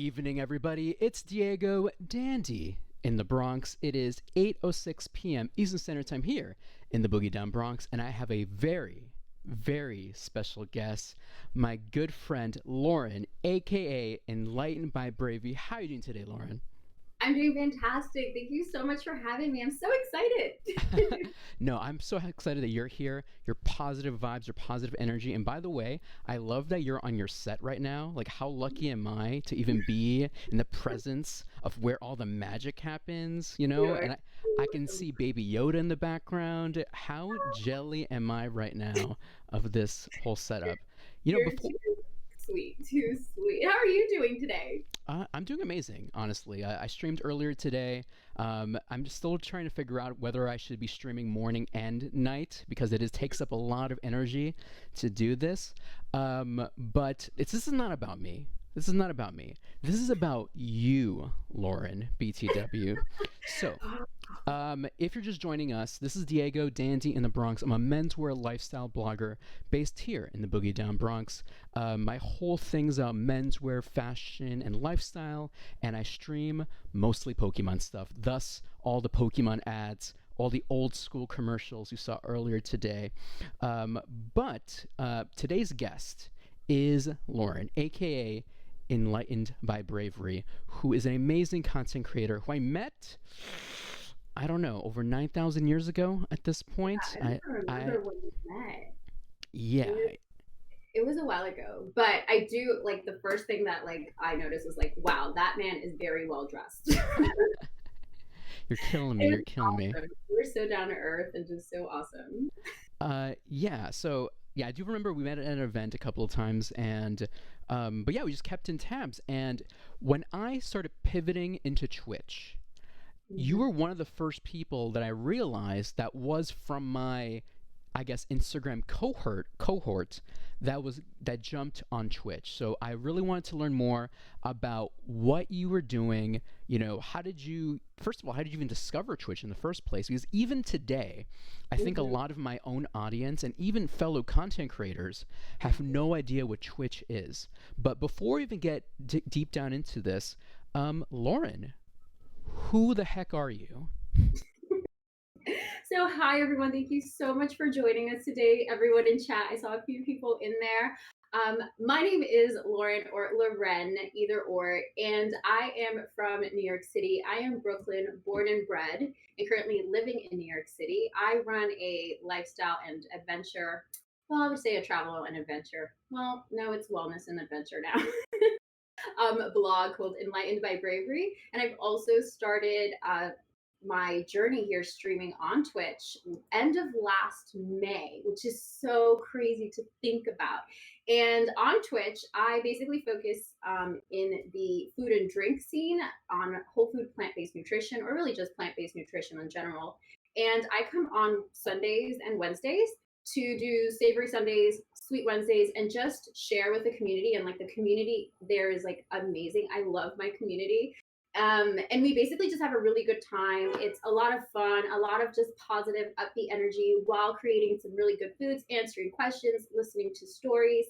evening, everybody. It's Diego Dandy in the Bronx. It is 8:06 p.m. Eastern Standard Time here in the Boogie Down Bronx, and I have a very, very special guest, my good friend Loren, aka Enlightened by Bravery. How are you doing today, Loren? I'm doing fantastic. Thank you so much for having me. I'm so excited. No, I'm so excited that you're here. Your positive vibes, your positive energy. And by the way, I love that you're on your set right now. Like, how lucky am I to even be in the presence of where all the magic happens, you know? You're And I can see Baby Yoda in the background. How jelly am I right now of this whole setup? You know, you're before too sweet, too sweet. How are you doing today? I'm doing amazing, honestly. I streamed earlier today. I'm just still trying to figure out whether I should be streaming morning and night because it takes up a lot of energy to do this. But this is not about me. This is not about me. This is about you, Loren, BTW. So, if you're just joining us, this is Diego Dandy in the Bronx. I'm a menswear lifestyle blogger based here in the Boogie Down Bronx. My whole thing's about menswear, fashion, and lifestyle, and I stream mostly Pokemon stuff. Thus, all the Pokemon ads, all the old school commercials you saw earlier today. But today's guest is Loren, aka Enlightened by Bravery, who is an amazing content creator who I met, I don't know, over 9,000 years ago at this point. I don't remember when we met. Yeah, It was, it was a while ago, but I do like the first thing that I noticed was like, wow, that man is very well dressed. you're killing me. It was You're killing me. awesome. You were so down to earth and just so awesome. Yeah. So yeah, I do remember we met at an event a couple of times, and but yeah, we just kept in tabs. And when I started pivoting into Twitch, you Mhm. were one of the first people that I realized that was from my, I guess, Instagram cohort that jumped on Twitch. So I really wanted to learn more about what you were doing. You know, how did you first of all, how did you even discover Twitch in the first place? Because even today, I think a Mhm. lot of my own audience and even fellow content creators have no idea what Twitch is. But before we even get deep down into this, Loren, who the heck are you? So, hi everyone. Thank you so much for joining us today, everyone in chat. I saw a few people in there. My name is Loren or Loren, either or, and I am from New York City. I am Brooklyn born and bred and currently living in New York City. I run a lifestyle and adventure, well, I would say a travel and adventure. Well, no, it's wellness and adventure now. Blog called Enlightened by Bravery. And I've also started my journey here streaming on Twitch end of last May, which is so crazy to think about. And on Twitch, I basically focus in the food and drink scene on whole food plant based nutrition, or really just plant based nutrition in general. And I come on Sundays and Wednesdays to do savory Sundays, sweet Wednesdays, and just share with the community. And like the community there is like amazing. I love my community. And we basically just have a really good time. It's a lot of fun, a lot of just positive, upbeat energy while creating some really good foods, answering questions, listening to stories.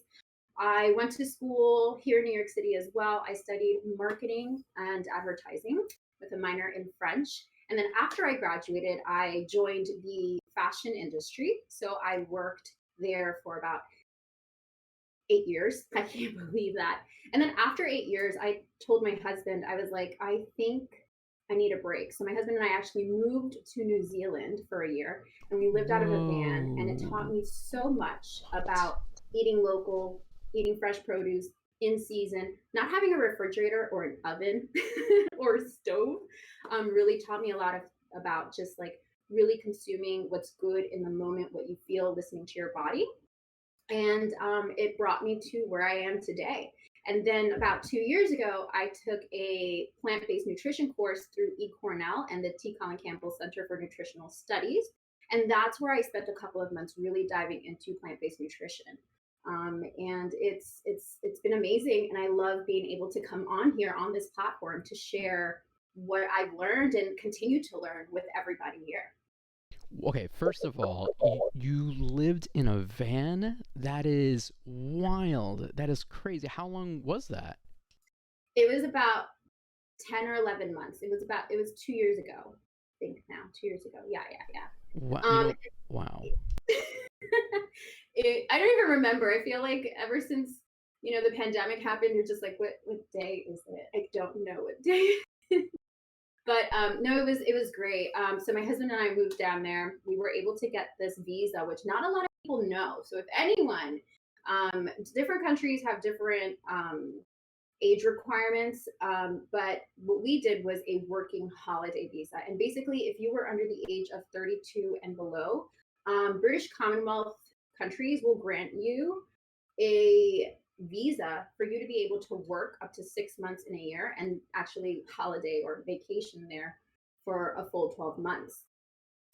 I went to school here in New York City as well. I studied marketing and advertising with a minor in French. And then after I graduated, I joined the fashion industry. So I worked there for about 8 years. I can't believe that. And then after 8 years, I told my husband, I was like, I think I need a break. So my husband and I actually moved to New Zealand for a year and we lived out of a van. And it taught Whoa. me so much What? about eating local, eating fresh produce in season, not having a refrigerator or an oven or a stove. Really taught me a lot about just like really consuming what's good in the moment, what you feel, listening to your body. And it brought me to where I am today. And then about 2 years ago, I took a plant based nutrition course through eCornell and the T. Colin Campbell Center for Nutritional Studies. And that's where I spent a couple of months really diving into plant based nutrition. And it's been amazing, and I love being able to come on here on this platform to share what I've learned and continue to learn with everybody here. Okay, first of all, you lived in a van? That is wild. That is crazy. How long was that? It was about 10 or 11 months. It was 2 years ago. I think now, 2 years ago. Yeah, yeah, What, yeah. wow. I don't even remember. I feel like ever since, the pandemic happened, you're just like, what day is it? I don't know what day. But no, it was great. So my husband and I moved down there. We were able to get this visa, which not a lot of people know. So if anyone, different countries have different age requirements, but what we did was a working holiday visa. And basically, if you were under the age of 32 and below, British Commonwealth countries will grant you a visa for you to be able to work up to 6 months in a year and actually holiday or vacation there for a full 12 months.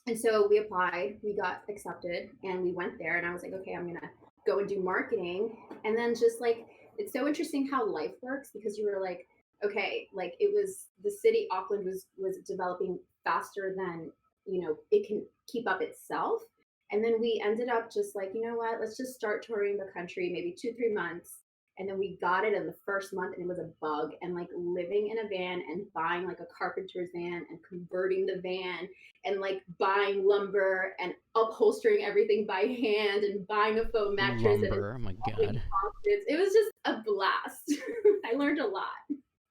And so we applied, we got accepted, and we went there. And I was like, okay, I'm going to go and do marketing. And then just like, it's so interesting how life works, because you were like, okay, like it was the city, Auckland was developing faster than, it can keep up itself. And then we ended up just like, you know what, let's just start touring the country, maybe 2-3 months. And then we got it in the first month, and it was a bug. And like living in a van and buying like a carpenter's van and converting the van and like buying lumber and upholstering everything by hand and buying a foam mattress and Lumber. Oh my God. it was just a blast. I learned a lot.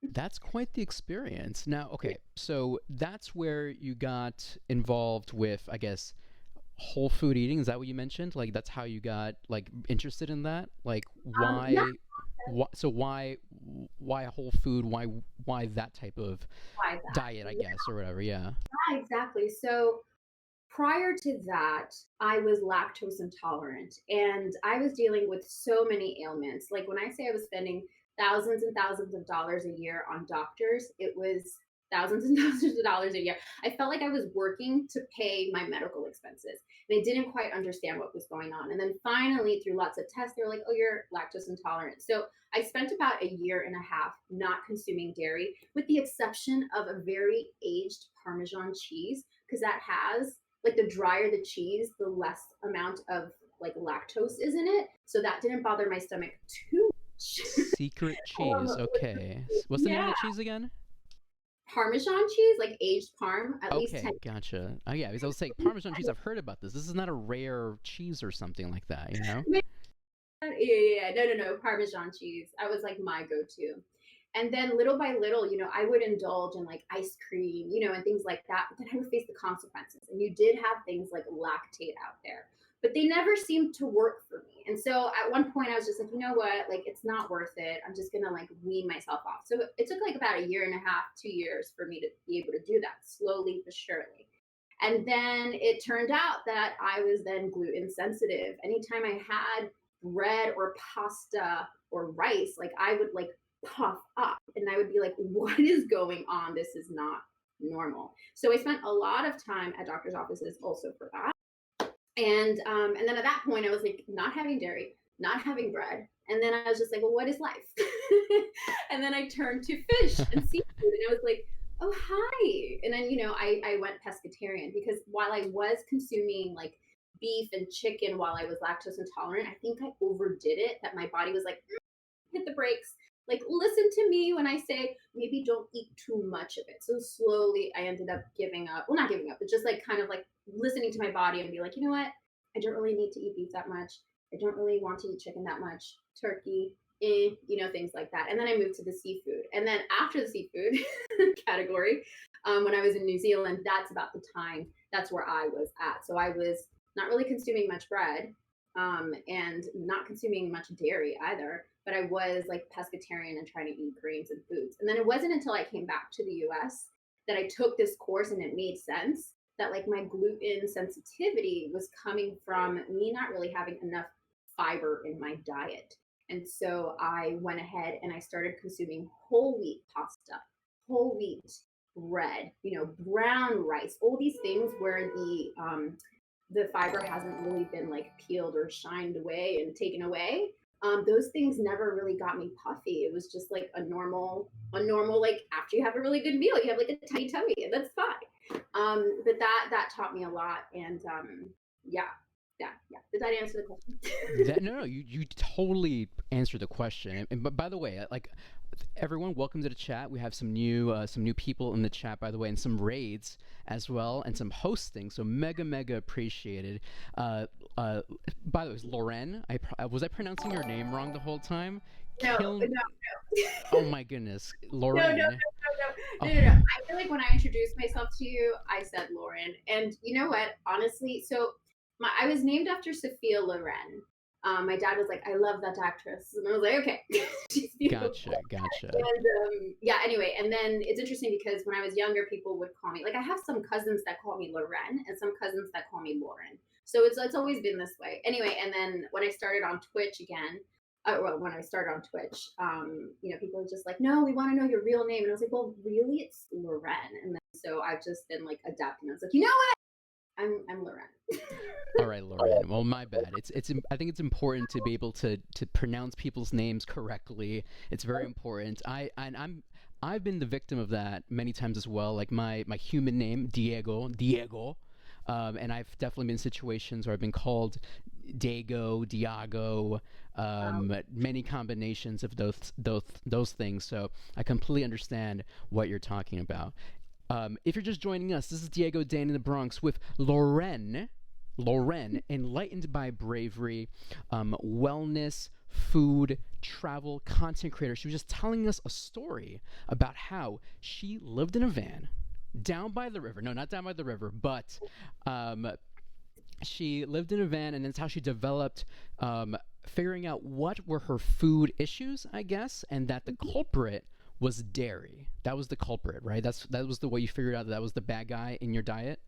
That's quite the experience. Now, okay, so that's where you got involved with, I guess, whole food eating. Is that what you mentioned? Like that's how you got like interested in that? Like why? Not So why whole food? Why that type of why that. diet? I guess or whatever. Yeah. Yeah, exactly. So prior to that, I was lactose intolerant, and I was dealing with so many ailments. Like when I say I was spending thousands and thousands of dollars a year on doctors, it was thousands and thousands of dollars a year. I felt like I was working to pay my medical expenses, and I didn't quite understand what was going on. And then finally, through lots of tests, they were like, oh, you're lactose intolerant. So I spent about a year and a half not consuming dairy, with the exception of a very aged Parmesan cheese, because that has like, the drier the cheese, the less amount of like lactose is in it. So that didn't bother my stomach too much. Secret cheese. Okay. What's the name of Yeah, the cheese again? Parmesan cheese, like aged parm, at least Okay, 10. gotcha. Oh yeah, because I was saying Parmesan cheese. I've heard about this. This is not a rare cheese or something like that, you know? Yeah. No. Parmesan cheese. That was like my go-to. And then little by little, I would indulge in like ice cream, and things like that. But then I would face the consequences. And you did have things like lactate out there, but they never seemed to work for me. And so at one point I was just like, you know what? Like, it's not worth it. I'm just going to like wean myself off. So it took like about a year and a half, 2 years for me to be able to do that slowly but surely. And then it turned out that I was then gluten sensitive. Anytime I had bread or pasta or rice, like I would like puff up, and I would be like, what is going on? This is not normal. So I spent a lot of time at doctor's offices also for that. And then at that point I was like not having dairy, not having bread. And then I was just like, well, what is life? And then I turned to fish and seafood, and I was like, oh hi. And then I went pescatarian, because while I was consuming like beef and chicken while I was lactose intolerant, I think I overdid it, that my body was like, hit the brakes. Like, listen to me when I say maybe don't eat too much of it. So slowly I ended up giving up. Well, not giving up, but just like kind of like listening to my body and be like, you know what? I don't really need to eat beef that much. I don't really want to eat chicken that much. Turkey, things like that. And then I moved to the seafood. And then after the seafood category, when I was in New Zealand, that's about the time, that's where I was at. So I was not really consuming much bread, and not consuming much dairy either, but I was like pescatarian and trying to eat grains and foods. And then it wasn't until I came back to the US that I took this course, and it made sense that like my gluten sensitivity was coming from me not really having enough fiber in my diet. And so I went ahead and I started consuming whole wheat pasta, whole wheat bread, brown rice, all these things where the fiber hasn't really been like peeled or shined away and taken away. Those things never really got me puffy. It was just like a normal, like after you have a really good meal, you have like a tiny tummy, and that's fine. But that taught me a lot, and yeah. Did that answer the question? No, you totally answered the question. And but by the way, like everyone, welcome to the chat. We have some new people in the chat, by the way, and some raids as well, and some hosting. So mega appreciated. Uh, uh, by the way, it's Loren. Was I pronouncing your name wrong the whole time? No, Kill. no, Oh my goodness, no, no, no, Loren. Oh, no. I feel like when I introduced myself to you, I said Lauren. And you know what? Honestly, I was named after Sophia Loren. My dad was like, I love that actress. And I was like, okay, she's beautiful. gotcha. And yeah, anyway. And then it's interesting because when I was younger, people would call me, like, I have some cousins that call me Loren and some cousins that call me Lauren. So it's always been this way. Anyway, and then when I started on Twitch again, well, when I started on Twitch, people are just like, no, we want to know your real name. And I was like, well, really, it's Loren. And then so I've just been like adapting. I was like, you know what? I'm Loren. All right, Loren. Well, my bad. I think it's important to be able to pronounce people's names correctly. It's very important. I've been the victim of that many times as well. Like my human name, Diego. And I've definitely been in situations where I've been called Diago, many combinations of those things. So I completely understand what you're talking about. If you're just joining us, this is Diego Dandy In The Bronx with Loren, enlightened by bravery, wellness, food, travel, content creator. She was just telling us a story about how she lived in a van down by the river. No, not down by the river, but she lived in a van, and that's how she developed figuring out what were her food issues, I guess, and that the culprit was dairy. That was the culprit, right? That was the way you figured out that was the bad guy in your diet.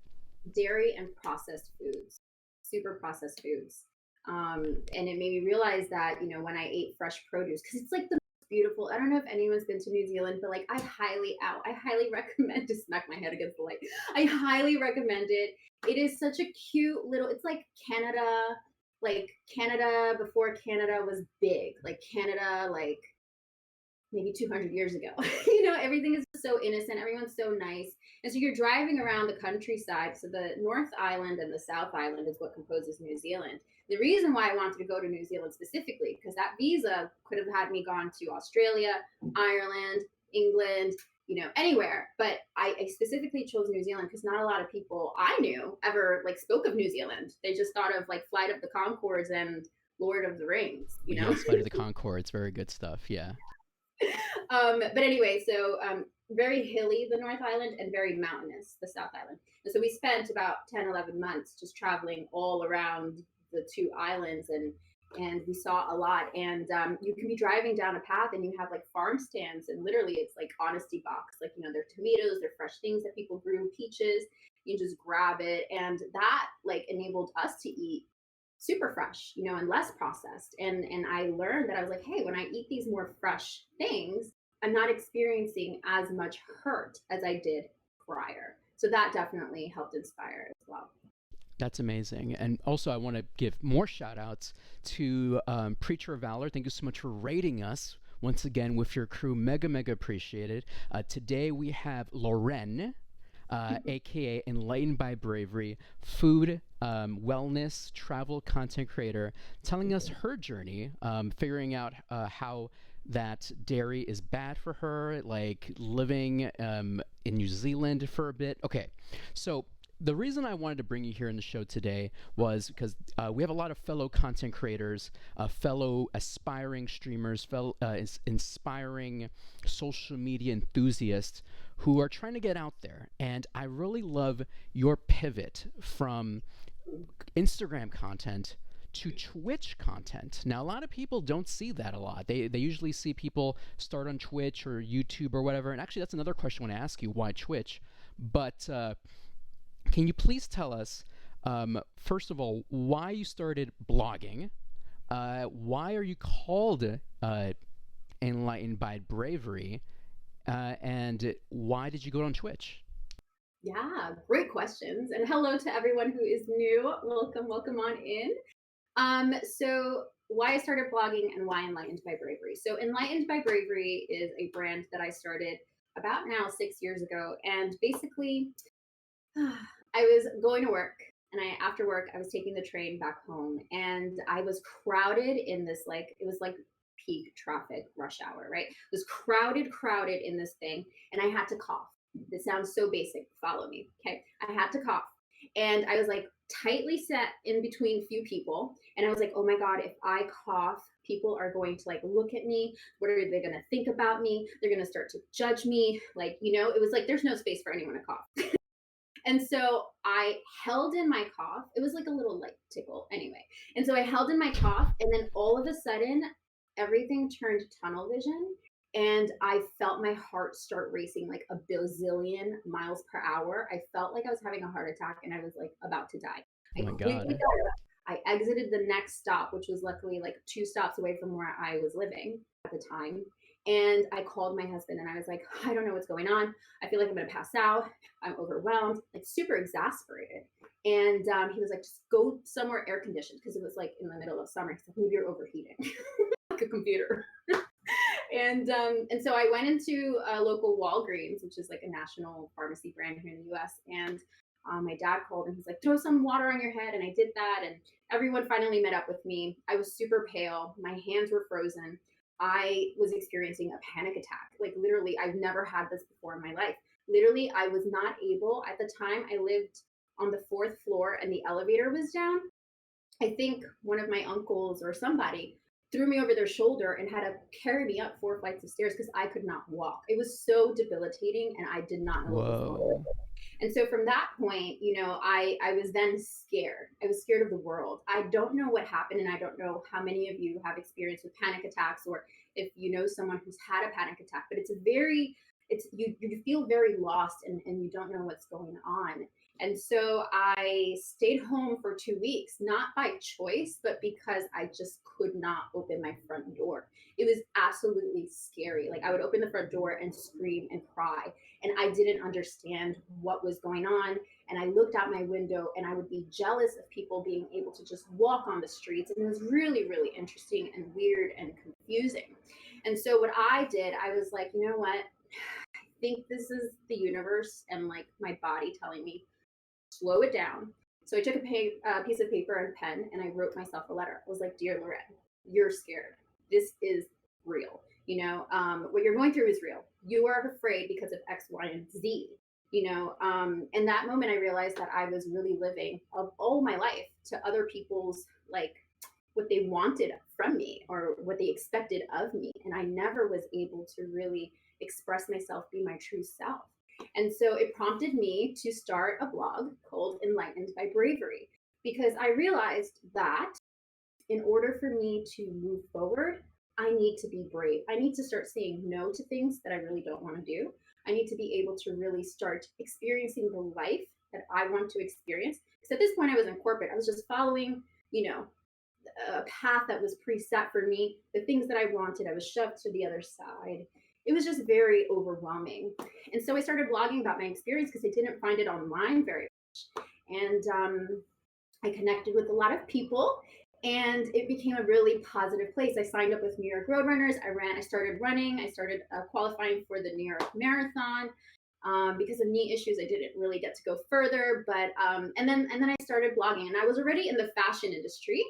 Dairy and processed foods, super processed foods. And it made me realize that, when I ate fresh produce, because it's like the most beautiful. I don't know if anyone's been to New Zealand, but like I highly recommend to smack my head against the light. I highly recommend it. It is such a cute little, it's like Canada before Canada was big, like Canada, like maybe 200 years ago. Everything is so innocent, everyone's so nice. And so you're driving around the countryside. So the North Island and the South Island is what composes New Zealand. The reason why I wanted to go to New Zealand specifically, because that visa could have had me gone to Australia, Ireland, England, anywhere. But I specifically chose New Zealand because not a lot of people I knew ever like spoke of New Zealand. They just thought of like Flight of the Conchords and Lord of the Rings, Yes, Flight of the Conchords, very good stuff. Yeah. But anyway, so very hilly, the North Island, and very mountainous, the South Island. And so we spent about 10, 11 months just traveling all around the two islands, and we saw a lot. And you can be driving down a path and you have like farm stands, and literally it's like honesty box, like, they're tomatoes, they're fresh things that people grew, peaches, you just grab it. And that like enabled us to eat super fresh, and less processed. And I learned that I was like, hey, when I eat these more fresh things, I'm not experiencing as much hurt as I did prior. So that definitely helped inspire as well. That's amazing. And also, I want to give more shout outs to Preacher of Valor. Thank you so much for rating us once again with your crew. Mega appreciated. Today we have Loren, aka Enlightened by Bravery, food, wellness, travel content creator, telling us her journey, figuring out how that dairy is bad for her, like living in New Zealand for a bit. Okay, so the reason I wanted to bring you here in the show today was because we have a lot of fellow content creators, fellow aspiring streamers, fellow inspiring social media enthusiasts who are trying to get out there. And I really love your pivot from Instagram content to Twitch content. Now, a lot of people don't see that a lot. They usually see people start on Twitch or YouTube or whatever. And actually, that's another question I want to ask you, why Twitch? But can you please tell us, first of all, why you started blogging? Why are you called Enlightened by Bravery? And why did you go on Twitch? Yeah, great questions. And hello to everyone who is new. Welcome on in. So why I started blogging and why Enlightened by Bravery. So Enlightened by Bravery is a brand that I started about now 6 years ago. And basically, I was going to work, and after work I was taking the train back home, and I was crowded in this, like, it was like peak traffic rush hour, right? It was crowded in this thing, and I had to cough. This sounds so basic. Follow me, okay? I had to cough, and I was like tightly set in between few people, and I was like, oh my god, if I cough, people are going to like look at me. What are they going to think about me? They're going to start to judge me. Like, it was like there's no space for anyone to cough. And so I held in my cough. It was like a little like tickle anyway. And so I held in my cough, and then all of a sudden everything turned tunnel vision, and I felt my heart start racing like a bazillion miles per hour. I felt like I was having a heart attack, and I was like about to die. Oh I my quickly God. got up. I exited the next stop, which was luckily like 2 stops away from where I was living at the time. And I called my husband, and I was like, I don't know what's going on. I feel like I'm going to pass out. I'm overwhelmed, like super exasperated. And he was like, just go somewhere air conditioned, because it was like in the middle of summer. He's like, maybe you're overheating like a computer. And so I went into a local Walgreens, which is like a national pharmacy brand here in the US. And my dad called, and he's like, throw some water on your head. And I did that. And everyone finally met up with me. I was super pale. My hands were frozen. I was experiencing a panic attack. Like literally, I've never had this before in my life. Literally, I was not able, at the time I lived on the 4th floor and the elevator was down. I think one of my uncles or somebody threw me over their shoulder and had to carry me up 4 flights of stairs because I could not walk. It was so debilitating, and I did not know what was going on. Whoa. And so from that point, I was then scared. I was scared of the world. I don't know what happened, and I don't know how many of you have experience with panic attacks, or if you know someone who's had a panic attack, but you feel very lost, and you don't know what's going on. And so I stayed home for 2 weeks, not by choice, but because I just could not open my front door. It was absolutely scary. Like I would open the front door and scream and cry, and I didn't understand what was going on. And I looked out my window, and I would be jealous of people being able to just walk on the streets. And it was really, really interesting and weird and confusing. And so what I did, I was like, you know what? I think this is the universe and like my body telling me, slow it down. So I took a piece of paper and pen, and I wrote myself a letter. I was like, dear Loren, you're scared. This is real. What you're going through is real. You are afraid because of X, Y, and Z. In that moment, I realized that I was really living of all my life to other people's, like, what they wanted from me or what they expected of me. And I never was able to really express myself, be my true self. And so it prompted me to start a blog called Enlightened by Bravery, because I realized that in order for me to move forward, I need to be brave. I need to start saying no to things that I really don't want to do. I need to be able to really start experiencing the life that I want to experience. Because at this point, I was in corporate. I was just following, a path that was preset for me. The things that I wanted, I was shoved to the other side. It was just very overwhelming. And so I started blogging about my experience because I didn't find it online very much. And I connected with a lot of people, and it became a really positive place. I signed up with New York Roadrunners. I started running. I started qualifying for the New York Marathon. Because of knee issues, I didn't really get to go further. But and then I started blogging, and I was already in the fashion industry.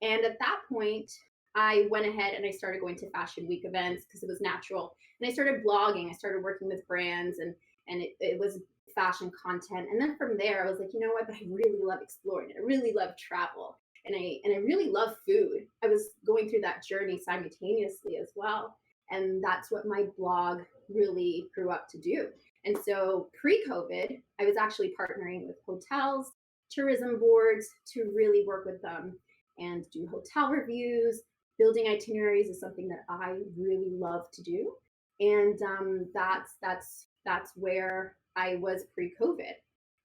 And at that point, I went ahead and I started going to Fashion Week events because it was natural. And I started blogging. I started working with brands, and it was fashion content. And then from there, I was like, you know what? But I really love exploring. I really love travel, and I really love food. I was going through that journey simultaneously as well, and that's what my blog really grew up to do. And so pre-COVID, I was actually partnering with hotels, tourism boards to really work with them and do hotel reviews. Building itineraries is something that I really love to do, and that's where I was pre-COVID.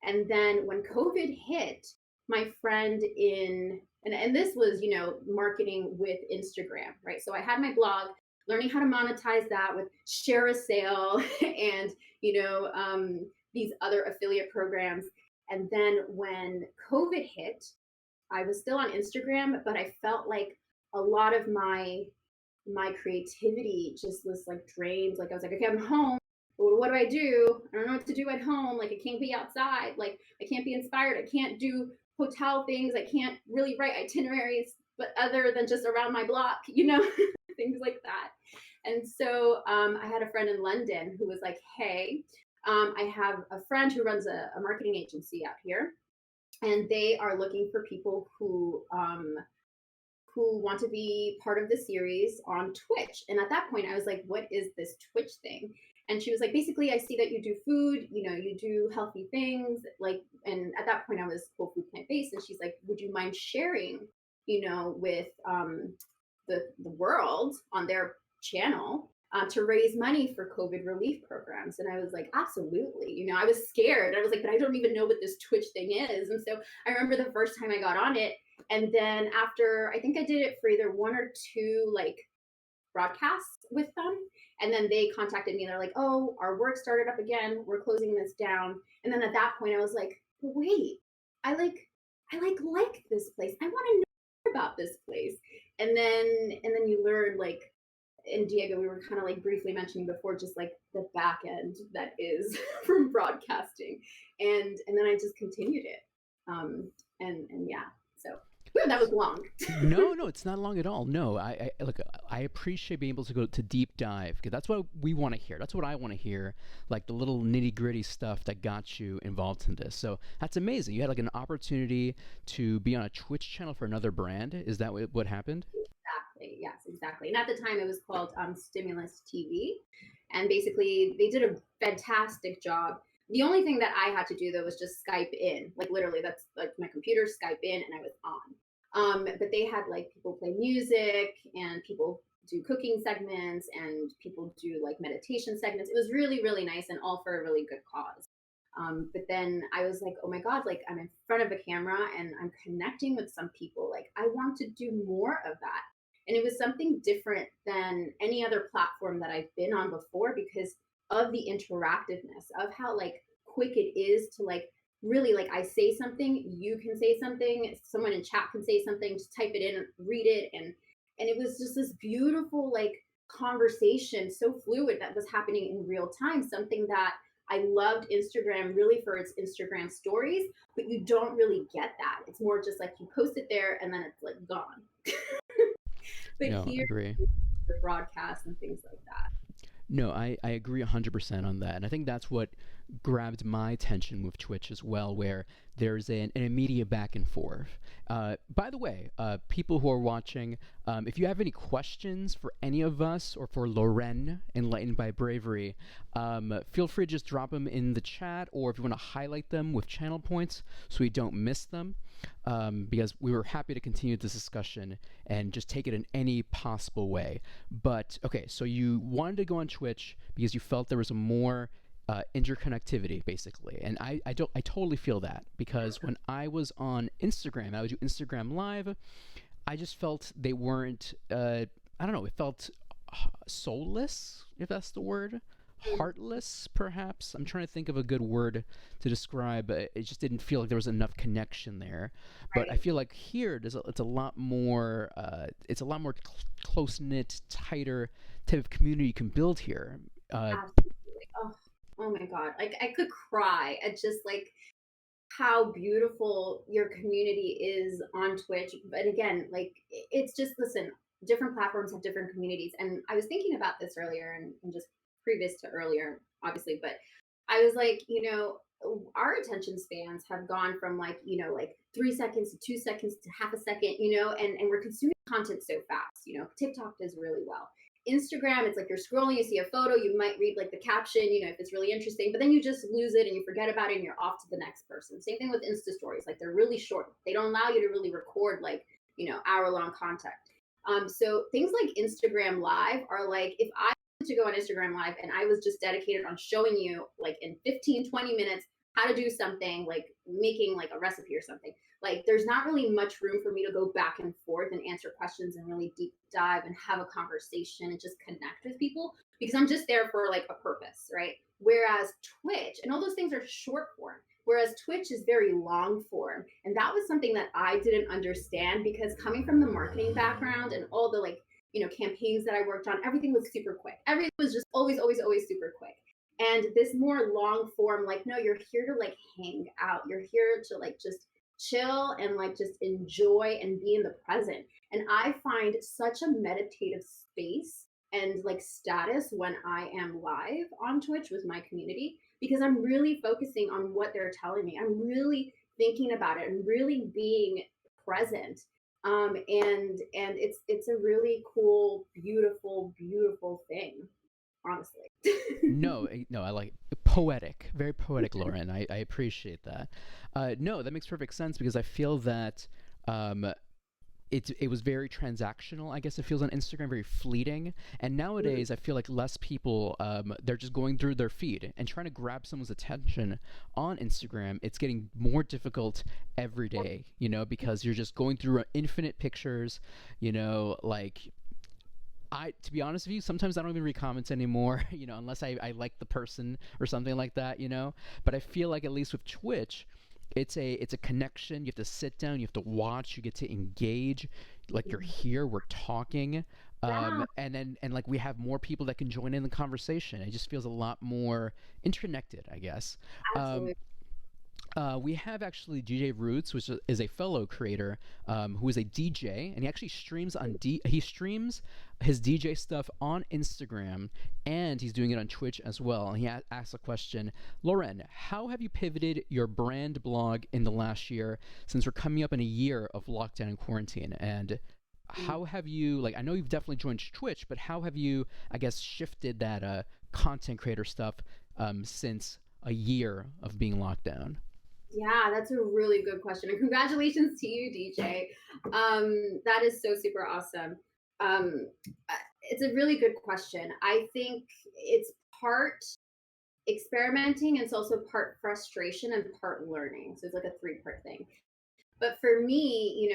And then when COVID hit, my friend and this was marketing with Instagram, right? So I had my blog, learning how to monetize that with Share a Sale and these other affiliate programs. And then when COVID hit, I was still on Instagram, but I felt like a lot of my creativity just was like drained. Like I was like, okay, I'm home. What do I do? I don't know what to do at home. Like I can't be outside. Like I can't be inspired. I can't do hotel things. I can't really write itineraries, but other than just around my block, things things like that. And so I had a friend in London who was like, hey, I have a friend who runs a marketing agency out here, and they are looking for people who want to be part of the series on Twitch. And at that point, I was like, what is this Twitch thing? And she was like, basically, I see that you do food, you do healthy things. Like, and at that point, I was whole food plant based. And she's like, would you mind sharing, with the world on their channel to raise money for COVID relief programs? And I was like, absolutely. I was scared. I was like, but I don't even know what this Twitch thing is. And so I remember the first time I got on it. And then after, I think I did it for either one or two like broadcasts with them. And then they contacted me. They're like, oh, our work started up again. We're closing this down. And then at that point, I was like, wait, I like this place. I want to know about this place. And then you learn, like, and Diego, we were kind of like briefly mentioning before, just like the back end that is from broadcasting. And then I just continued it. And yeah, so that was long. No, it's not long at all. No, I look, I appreciate being able to go to deep dive, because that's what we want to hear. That's what I want to hear, like the little nitty gritty stuff that got you involved in this. So that's amazing. You had like an opportunity to be on a Twitch channel for another brand. Is that what happened? Exactly. Yes, exactly. And at the time, it was called Stimulus TV, and basically they did a fantastic job. The only thing that I had to do though was just Skype in, like literally that's like my computer, Skype in, and I was on. But they had like people play music, and people do cooking segments, and people do like meditation segments. It was really, really nice, and all for a really good cause. But then I was like, oh my God, like I'm in front of a camera and I'm connecting with some people. Like I want to do more of that. And it was something different than any other platform that I've been on before, because of the interactiveness of how like quick it is to like really, like, I say something, you can say something, someone in chat can say something, just type it in, read it. And it was just this beautiful like conversation, so fluid, that was happening in real time, something that I loved Instagram really for its Instagram stories, but you don't really get that. It's more just like you post it there and then it's like gone. But No, I here, agree. the broadcasts and things like that. No, I agree 100% on that. And I think that's what grabbed my attention with Twitch as well, where there's an immediate back and forth. By the way, people who are watching, if you have any questions for any of us or for Loren, Enlightened by Bravery, feel free to just drop them in the chat, or if you want to highlight them with channel points so we don't miss them. Because we were happy to continue this discussion and just take it in any possible way. But okay, so you wanted to go on Twitch because you felt there was a more interconnectivity, basically, and I totally feel that, because when I was on Instagram, I would do Instagram Live. I just felt they weren't. I don't know. It felt soulless, if that's the word. Heartless, perhaps. I'm trying to think of a good word to describe. It just didn't feel like there was enough connection there. But I Right. feel like here, it's a lot more. It's a lot more close knit, tighter type of community you can build here. Absolutely. Oh my God. Like I could cry at just like how beautiful your community is on Twitch. But again, like it's just, listen, different platforms have different communities. And I was thinking about this earlier, and just previous to earlier, obviously, but I was like, our attention spans have gone from like, like 3 seconds to 2 seconds to half a second, and we're consuming content so fast. TikTok does really well. Instagram, it's like you're scrolling, you see a photo, you might read like the caption, if it's really interesting, but then you just lose it and you forget about it and you're off to the next person. Same thing with Insta stories. Like they're really short. They don't allow you to really record like, hour-long content. So things like Instagram Live are like, if I were to go on Instagram Live and I was just dedicated on showing you like in 15-20 minutes how to do something, like making like a recipe or something, like there's not really much room for me to go back and forth and answer questions and really deep dive and have a conversation and just connect with people, because I'm just there for like a purpose, right? Whereas Twitch and all those things are short form, whereas Twitch is very long form. And that was something that I didn't understand, because coming from the marketing background and all the like, campaigns that I worked on, everything was super quick. Everything was just always, always, always super quick. And this more long form, like, no, you're here to like hang out. You're here to like just chill and like just enjoy and be in the present. And I find such a meditative space and like status when I am live on Twitch with my community, because I'm really focusing on what they're telling me. I'm really thinking about it and really being present. And it's a really cool, beautiful thing, honestly. No, no, I like poetic, very poetic, Lauren. I appreciate that. No, that makes perfect sense because I feel that um, it was very transactional. I guess it feels on Instagram very fleeting. And nowadays, I feel like less people they're just going through their feed and trying to grab someone's attention on Instagram. It's getting more difficult every day, because you're just going through infinite pictures, like to be honest with you, sometimes I don't even read comments anymore, unless I like the person or something like that, But I feel like at least with Twitch, it's a connection. You have to sit down, you have to watch, you get to engage, like you're here, we're talking, Yeah, and like we have more people that can join in the conversation. It just feels a lot more interconnected, I guess. Um, absolutely. we have actually DJ Roots, which is a fellow creator who is a DJ, and he actually streams he streams his DJ stuff on Instagram, and he's doing it on Twitch as well. And he asks a question, Loren, how have you pivoted your brand blog in the last year, since we're coming up in a year of lockdown and quarantine? And how have you, like, I know you've definitely joined Twitch, but how have you, I guess, shifted that content creator stuff since a year of being locked down? Yeah, that's a really good question. And congratulations to you, DJ. That is so super awesome. Um, it's a really good question. I think it's part experimenting, and it's also part frustration and part learning. So it's like a three-part thing. But for me,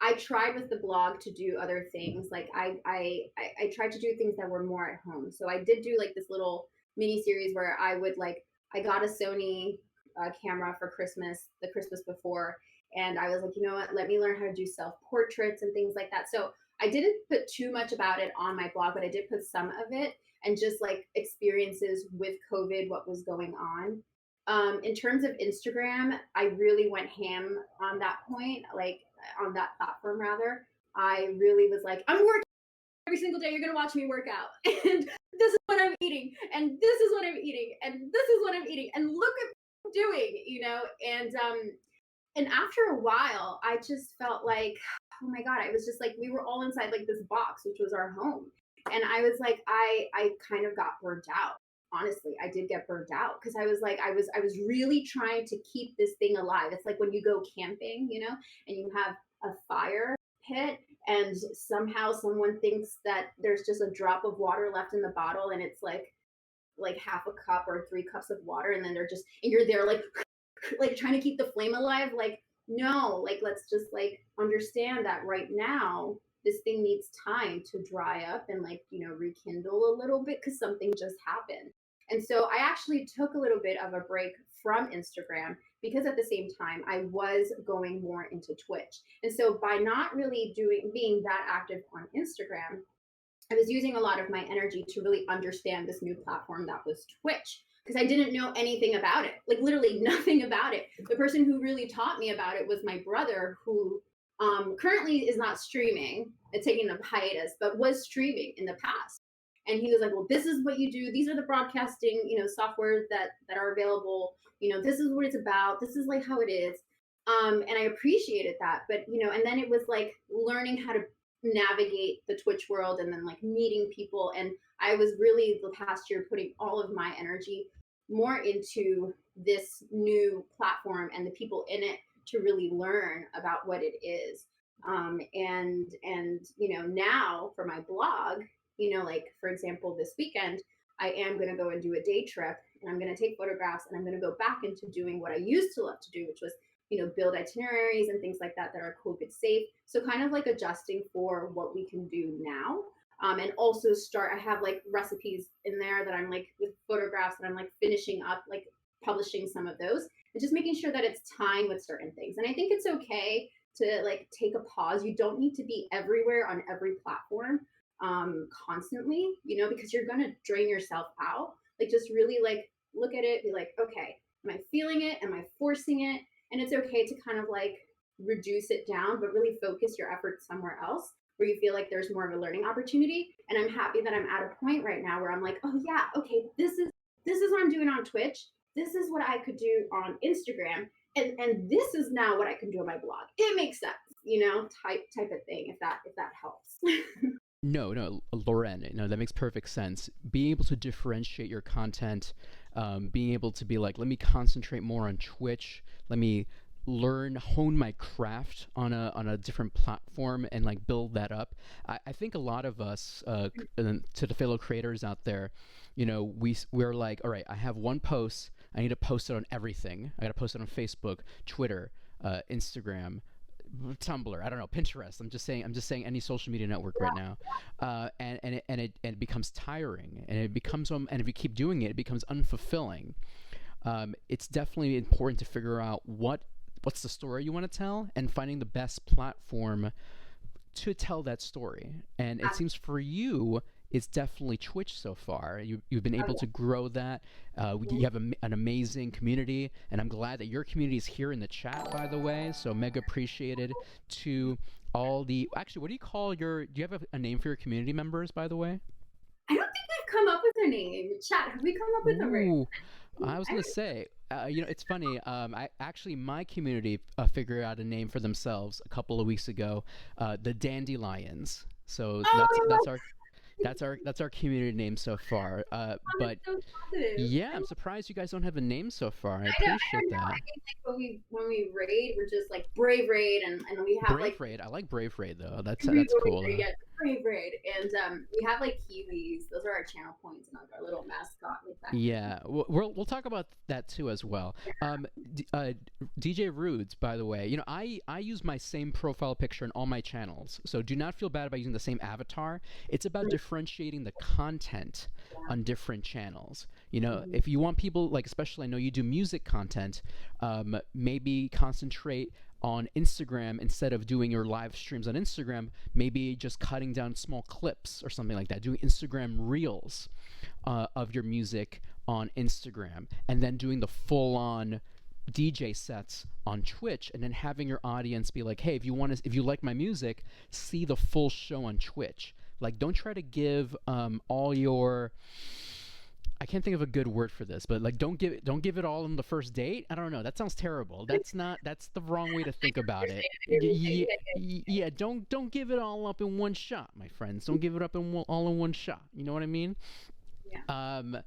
I tried with the blog to do other things. Like I tried to do things that were more at home. So I did do like this little mini series where I would like I got a Sony camera for Christmas, the Christmas before, and I was like, you know what? Let me learn how to do self portraits and things like that. So I didn't put too much about it on my blog, but I did put some of it and just like experiences with COVID, what was going on. In terms of Instagram, I really went ham on that point, like on that platform rather. I really was like, I'm working every single day. You're gonna watch me work out, and this is what I'm eating, and this is what I'm eating, and this is what I'm eating, and look at what I'm doing. And after a while, I just felt like, oh my god, I was just like we were all inside like this box, which was our home, and I was like, I kind of got burnt out. Honestly, I did get burnt out because I was like, I was really trying to keep this thing alive. It's like when you go camping, and you have a fire pit, and somehow someone thinks that there's just a drop of water left in the bottle, and it's like half a cup or 3 cups of water, and then and you're there like like trying to keep the flame alive. Like, no, like let's just like understand that right now this thing needs time to dry up and like rekindle a little bit because something just happened. And so I actually took a little bit of a break from Instagram because at the same time I was going more into Twitch. And so by not really being that active on Instagram, I was using a lot of my energy to really understand this new platform that was Twitch, because I didn't know anything about it, like literally nothing about it. The person who really taught me about it was my brother, who currently is not streaming, it's taking a hiatus, but was streaming in the past. And he was like, well, this is what you do. These are the broadcasting, softwares that are available. This is what it's about. This is like how it is. And I appreciated that. But, and then it was like learning how to navigate the Twitch world and then like meeting people. And I was really the past year putting all of my energy more into this new platform and the people in it to really learn about what it is. And now for my blog, like for example, this weekend, I am going to go and do a day trip, and I'm going to take photographs, and I'm going to go back into doing what I used to love to do, which was build itineraries and things like that that are COVID safe. So kind of like adjusting for what we can do now. And also I have like recipes in there that I'm like with photographs that I'm like finishing up, like publishing some of those, and just making sure that it's time with certain things. And I think it's okay to like take a pause. You don't need to be everywhere on every platform constantly, because you're going to drain yourself out. Like just really like look at it, be like, okay, am I feeling it? Am I forcing it? And it's okay to kind of like reduce it down, but really focus your efforts somewhere else where you feel like there's more of a learning opportunity. And I'm happy that I'm at a point right now where I'm like, oh yeah, okay, this is what I'm doing on Twitch. This is what I could do on Instagram. And this is now what I can do on my blog. It makes sense, type of thing, if that helps. No, no, Loren, no, that makes perfect sense. Being able to differentiate your content, being able to be like, let me concentrate more on Twitch, let me hone my craft on a different platform and like build that up. I think a lot of us, to the fellow creators out there, we're like, all right, I have one post, I need to post it on everything. I got to post it on Facebook, Twitter, Instagram, Tumblr, I don't know, Pinterest. I'm just saying any social media network right now, and it becomes tiring, and and if you keep doing it, it becomes unfulfilling. It's definitely important to figure out what's the story you want to tell, and finding the best platform to tell that story. And it seems for you, it's definitely Twitch so far. You've been able to grow that. You have an amazing community, and I'm glad that your community is here in the chat, by the way. So mega appreciated to all the. Actually, what do you call your? Do you have a name for your community members, by the way? I don't think we've come up with a name. Chat, have we come up with a name? Ooh, I was gonna say, it's funny. My community figured out a name for themselves a couple of weeks ago. The Dandelions. So Oh, I love that's our community name so far. that. But It's so positive. yeah, I'm surprised you guys don't have a name so far. I I appreciate don't know. I that. think like when we raid, we're just like brave raid, and we have Brave like Raid. I like Brave Raid though. That's we that's cool. yeah, brave raid, and we have like kiwis. Those are our channel points and like our little mascot like that. Yeah, we'll talk about that too as well. DJ Rudes, by the way, I use my same profile picture in all my channels, so do not feel bad about using the same avatar. It's about differentiating the content on different channels. If you want people like, especially I know you do music content, maybe concentrate on Instagram instead of doing your live streams on Instagram, maybe just cutting down small clips or something like that, doing Instagram reels of your music on Instagram, and then doing the full on DJ sets on Twitch, and then having your audience be like, hey, if you like my music, see the full show on Twitch. Like, don't try to give all your, I can't think of a good word for this, but like don't give it all on the first date. I don't know. That sounds terrible. That's the wrong way to think about it. Yeah, don't give it all up in one shot, my friends. Don't give it up all in one shot. You know what I mean? Yeah. And I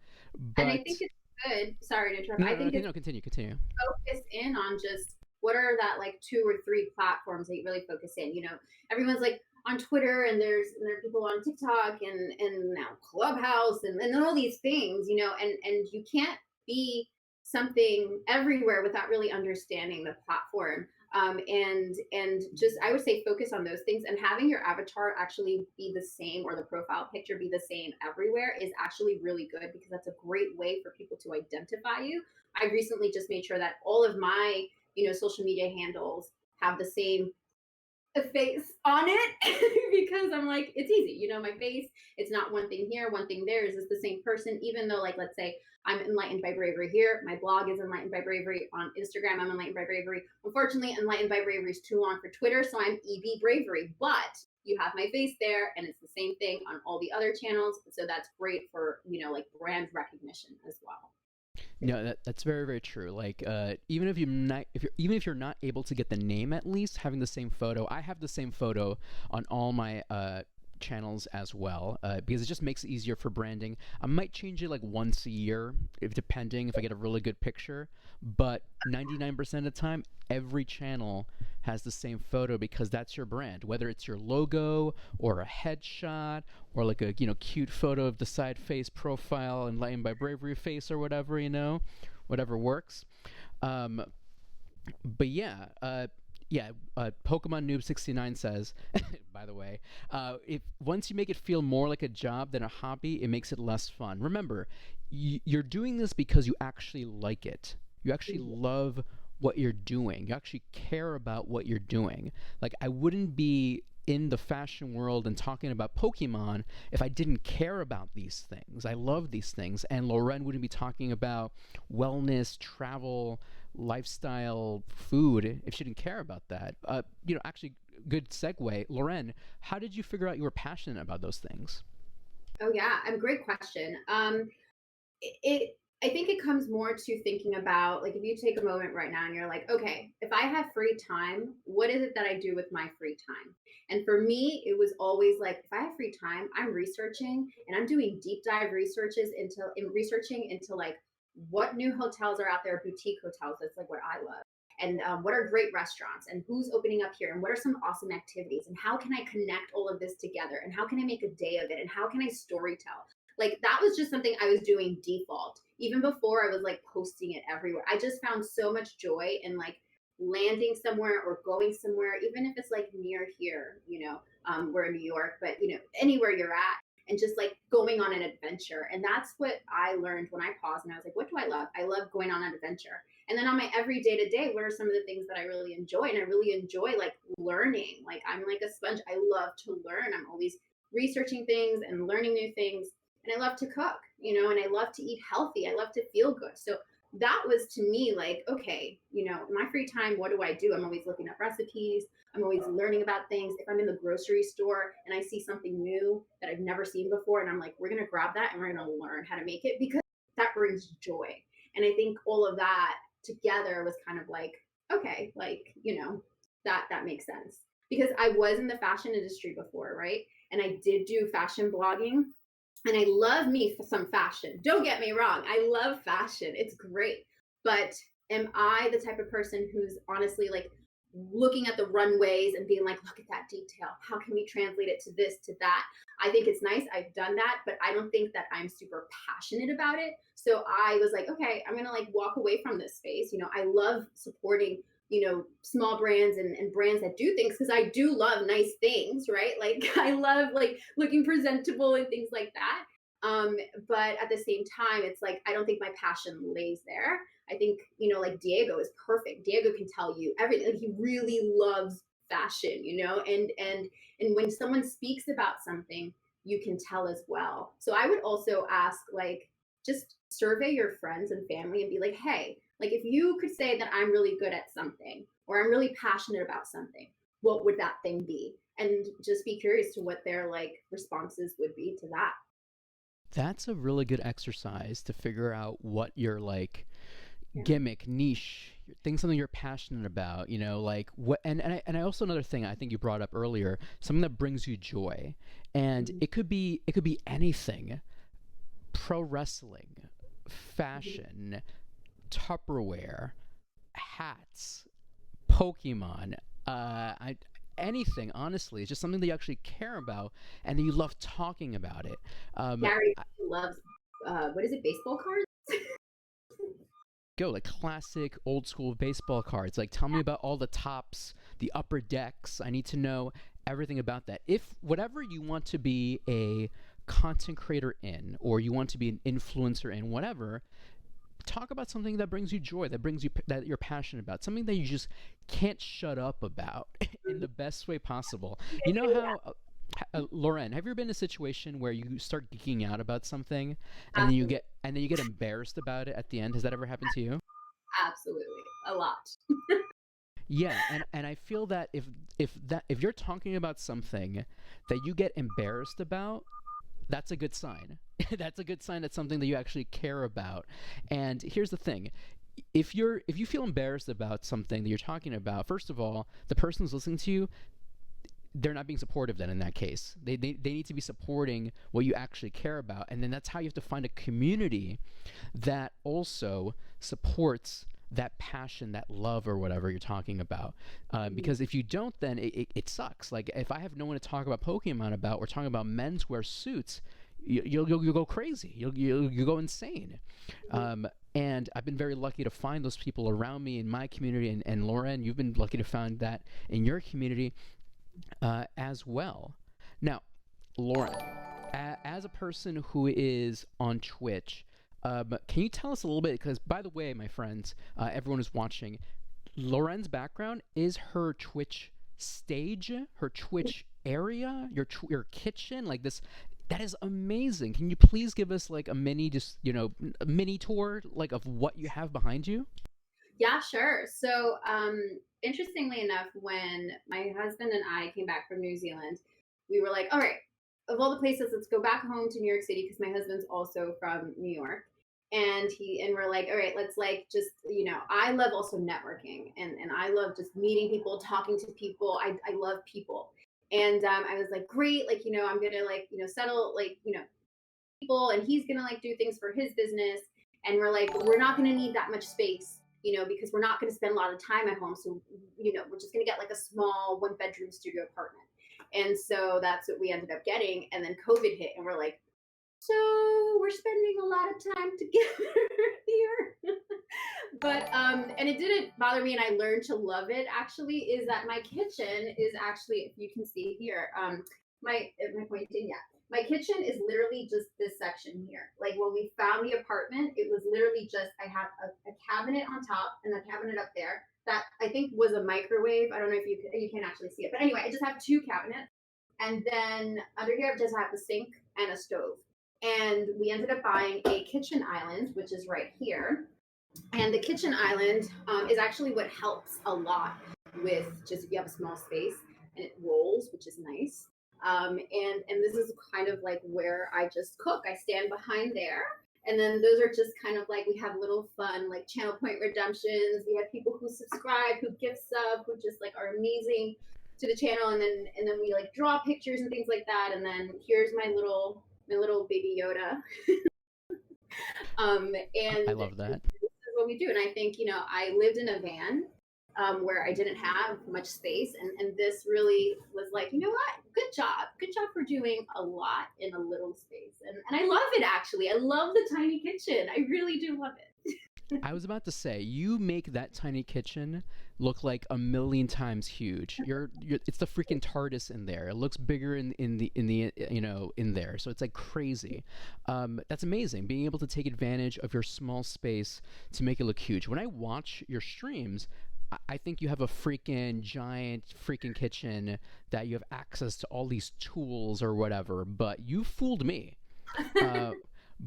But think it's good. Sorry to interrupt. no, I no, think no, it's no, continue. focus in on just what are that like two or three platforms that you really focus in. Everyone's like on Twitter, and there are people on TikTok and now Clubhouse and all these things, and you can't be something everywhere without really understanding the platform. And just I would say focus on those things, and having your avatar actually be the same, or the profile picture be the same everywhere, is actually really good, because that's a great way for people to identify you. I recently just made sure that all of my social media handles have the same face on it because I'm like, it's easy, my face, it's not one thing here, one thing there. Is this the same person? Even though, like, let's say I'm Enlightened by Bravery here, my blog is Enlightened by Bravery on Instagram, I'm Enlightened by Bravery. Unfortunately, Enlightened by Bravery is too long for Twitter, so I'm EB Bravery, but you have my face there, and it's the same thing on all the other channels. So that's great for, like brand recognition as well. No, that's very, very true. Like, even if you're not able to get the name, at least having the same photo. I have the same photo on all my channels as well, because it just makes it easier for branding. I might change it like once a year, depending if I get a really good picture. But 99% of the time, every channel has the same photo, because that's your brand. Whether it's your logo or a headshot or like a cute photo of the side face profile, Enlightened by Bravery face, or whatever, whatever works. But yeah, Pokemon Noob 69 says, by the way, if once you make it feel more like a job than a hobby, it makes it less fun. Remember, you're doing this because you actually like it. You actually love what you're doing. You actually care about what you're doing. Like, I wouldn't be in the fashion world and talking about Pokemon if I didn't care about these things. I love these things. And Loren wouldn't be talking about wellness, travel, lifestyle, food if she didn't care about that. Actually, good segue. Loren, how did you figure out you were passionate about those things? Oh yeah, great question. It I think it comes more to thinking about, like, if you take a moment right now and you're like, okay, if I have free time, what is it that I do with my free time? And for me, it was always like, if I have free time, I'm researching and I'm doing deep dive researching into like what new hotels are out there, boutique hotels. That's like what I love. And what are great restaurants and who's opening up here and what are some awesome activities and how can I connect all of this together and how can I make a day of it and how can I story tell? Like, that was just something I was doing default even before I was like posting it everywhere. I just found so much joy in like landing somewhere or going somewhere, even if it's like near here, we're in New York, but anywhere you're at, and just like going on an adventure. And that's what I learned when I paused and I was like, what do I love? I love going on an adventure. And then on my every day to day, what are some of the things that I really enjoy? And I really enjoy like learning. Like, I'm like a sponge. I love to learn. I'm always researching things and learning new things. And I love to cook, and I love to eat healthy. I love to feel good. So that was to me like, okay, in my free time, what do I do? I'm always looking up recipes. I'm always learning about things. If I'm in the grocery store and I see something new that I've never seen before, and I'm like, we're going to grab that and we're going to learn how to make it, because that brings joy. And I think all of that together was kind of like, okay, like, that makes sense. Because I was in the fashion industry before, right? And I did do fashion blogging. And I love me for some fashion. Don't get me wrong. I love fashion. It's great. But am I the type of person who's honestly like looking at the runways and being like, look at that detail. How can we translate it to this, to that? I think it's nice. I've done that, but I don't think that I'm super passionate about it. So I was like, okay, I'm going to like walk away from this space. I love supporting small brands and brands that do things, because I do love nice things, right? Like, I love like looking presentable and things like that. But at the same time, it's like, I don't think my passion lays there. I think, like Diego is perfect. Diego can tell you everything. Like, he really loves fashion, and when someone speaks about something, you can tell as well. So I would also ask, like, just survey your friends and family and be like, hey, like, if you could say that I'm really good at something or I'm really passionate about something, what would that thing be? And just be curious to what their like responses would be to that. That's a really good exercise to figure out what your like Yeah. gimmick, niche, something you're passionate about, like what, and I also, another thing I think you brought up earlier, something that brings you joy. And Mm-hmm. it could be anything. Pro wrestling, fashion, Tupperware, hats, Pokemon, anything, honestly. It's just something that you actually care about and that you love talking about it. Gary loves, what is it, baseball cards? Go like classic old school baseball cards. Like, tell me about all the tops, the upper decks. I need to know everything about that. If whatever you want to be a content creator in, or you want to be an influencer in, whatever, talk about something that brings you joy, that you're passionate about, something that you just can't shut up about in the best way possible. You know how Loren, have you ever been in a situation where you start geeking out about something and then you Absolutely. get embarrassed about it at the end? Has that ever happened to you? Absolutely. A lot. Yeah, and I feel that if you're talking about something that you get embarrassed about, that's a good sign. That's a good sign that's something that you actually care about. And here's the thing. If you feel embarrassed about something that you're talking about, first of all, the person who's listening to you, they're not being supportive then in that case. They need to be supporting what you actually care about. And then that's how you have to find a community that also supports that passion, that love, or whatever you're talking about. Because if you don't, then it sucks. Like, if I have no one to talk about Pokemon about, or talking about menswear suits, you'll go crazy. You'll go insane. And I've been very lucky to find those people around me in my community. And Loren, you've been lucky to find that in your community as well. Now, Loren, as a person who is on Twitch, can you tell us a little bit? Because, by the way, my friends, everyone who's watching, Loren's background is her Twitch stage, her Twitch area, your kitchen, like this. That is amazing. Can you please give us like a mini, just a mini tour like of what you have behind you? Yeah, sure. So, interestingly enough, when my husband and I came back from New Zealand, we were like, all right, of all the places, let's go back home to New York City because my husband's also from New York. And we're like, all right, let's like just, I love also networking and I love just meeting people, talking to people. I love people. And I was like, great, like, I'm gonna like, settle like, people and he's gonna like do things for his business and we're like we're not gonna need that much space because we're not gonna spend a lot of time at home, so we're just gonna get like a small 1 bedroom studio apartment. And so that's what we ended up getting, and then COVID hit and we're like, so we're spending a lot of time together here. But and it didn't bother me and I learned to love it. Actually, is that my kitchen is actually, if you can see here, my pointing, yeah, my kitchen is literally just this section here. Like when we found the apartment, it was literally just I have a cabinet on top and a cabinet up there that I think was a microwave. I don't know if you can actually see it, but anyway, I just have 2 cabinets, and then under here I just have a sink and a stove. And we ended up buying a kitchen island, which is right here. And the kitchen island is actually what helps a lot with just if you have a small space and it rolls, which is nice. And this is kind of like where I just cook. I stand behind there. And then those are just kind of like we have little fun like channel point redemptions. We have people who subscribe, who gift sub, who just like are amazing to the channel, and then we like draw pictures and things like that. And then here's my little baby Yoda. I And love that. this is what we do. And I think, I lived in a van where I didn't have much space. And this really was like, you know what? Good job. Good job for doing a lot in a little space. And I love it, actually. I love the tiny kitchen. I really do love it. I was about to say, you make that tiny kitchen look like a million times huge. It's the freaking TARDIS in there. It looks bigger in the in there. So it's like crazy. That's amazing. Being able to take advantage of your small space to make it look huge. When I watch your streams, I think you have a freaking giant freaking kitchen that you have access to all these tools or whatever. But you fooled me. Uh,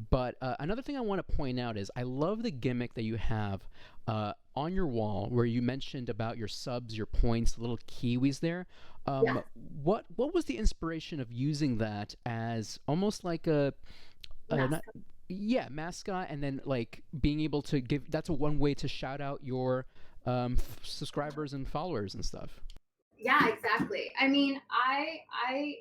but another thing I want to point out is I love the gimmick that you have on your wall where you mentioned about your subs, your points, the little kiwis there. Yeah. What was the inspiration of using that as almost like not, Mascot. yeah, mascot, and then like being able to give that's a one way to shout out your subscribers and followers and stuff. Yeah, exactly. I mean, I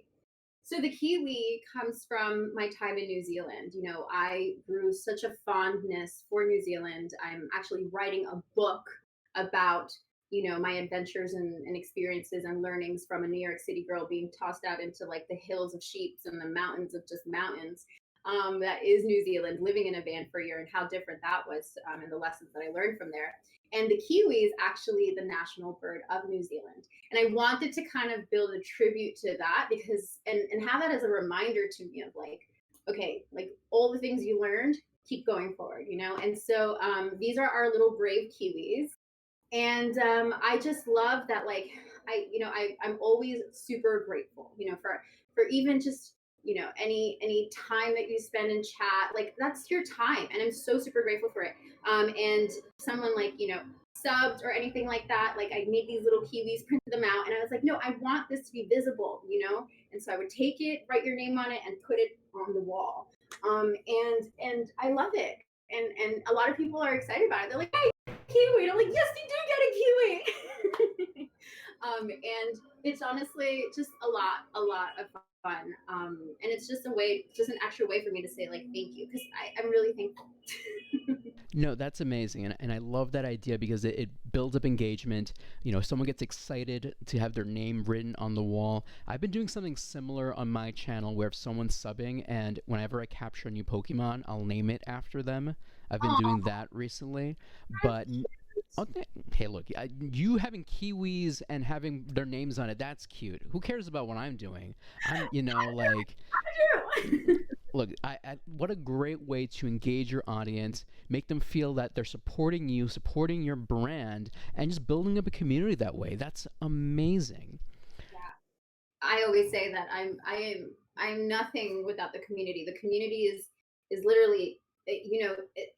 so the kiwi comes from my time in New Zealand. I grew such a fondness for New Zealand. I'm actually writing a book about, my adventures and experiences and learnings from a New York City girl being tossed out into like the hills of sheeps and the mountains of just mountains. That is New Zealand, living in a van for a year and how different that was, and the lessons that I learned from there. And the kiwi is actually the national bird of New Zealand. And I wanted to kind of build a tribute to that because and have that as a reminder to me of like, okay, like all the things you learned, keep going forward. And so these are our little brave kiwis. And I just love that, like, I'm always super grateful, for even just, any time that you spend in chat, like that's your time. And I'm so super grateful for it. And someone like, subbed or anything like that, like I made these little kiwis, printed them out, and I was like, no, I want this to be visible. And so I would take it, write your name on it, and put it on the wall. And I love it. And a lot of people are excited about it. They're like, hey, kiwi. And I'm like, yes, you do get a kiwi. And it's honestly just a lot of fun. And it's just just an extra way for me to say like thank you because I'm really thankful. No, that's amazing, and I love that idea because it builds up engagement. Someone gets excited to have their name written on the wall. I've been doing something similar on my channel where if someone's subbing and whenever I capture a new Pokemon, I'll name it after them. I've been doing that recently, but okay. Hey, look, you having kiwis and having their names on it—that's cute. Who cares about what I'm doing? Like, look, what a great way to engage your audience, make them feel that they're supporting you, supporting your brand, and just building up a community that way. That's amazing. Yeah. I always say that I'm nothing without the community. The community is literally,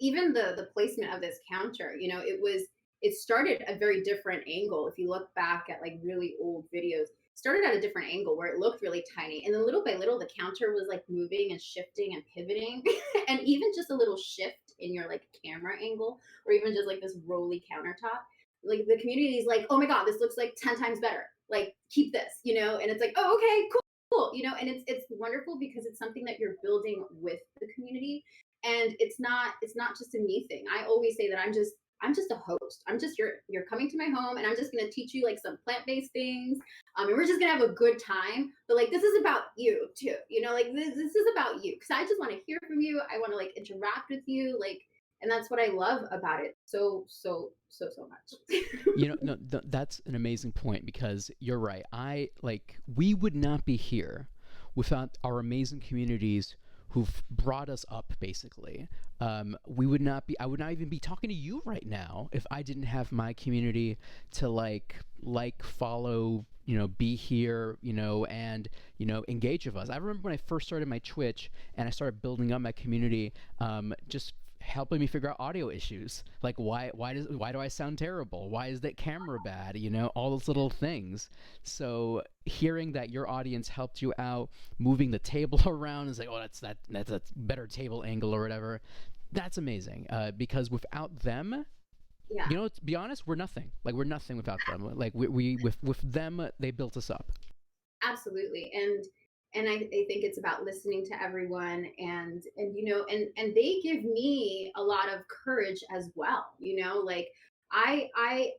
even the placement of this counter, it started a very different angle. If you look back at like really old videos, started at a different angle where it looked really tiny, and then little by little the counter was like moving and shifting and pivoting, and even just a little shift in your like camera angle, or even just like this rolly countertop, like the community is like, oh my god, this looks like 10 times better, like keep this, and it's like, oh, okay, cool, and it's wonderful because it's something that you're building with the community, and it's not just a me thing. I always say that I'm just a host. I'm just you're coming to my home, and I'm just gonna teach you like some plant-based things, and we're just gonna have a good time. But like this is about you too, like this is about you because I just want to hear from you. I want to like interact with you, like, and that's what I love about it so much. No, that's an amazing point because you're right. We would not be here without our amazing communities who've brought us up, basically. We would not be, I would not even be talking to you right now if I didn't have my community to follow, be here, and, engage with us. I remember when I first started my Twitch and I started building up my community, just helping me figure out audio issues, like why do I sound terrible, why is that camera bad, all those little things. So hearing that your audience helped you out moving the table around and say, oh, that's a better table angle or whatever, that's amazing, because without them, Yeah. to be honest, we're nothing. Like, we're nothing without them. Like, we with them, they built us up. Absolutely. And I think it's about listening to everyone, and they give me a lot of courage as well, like I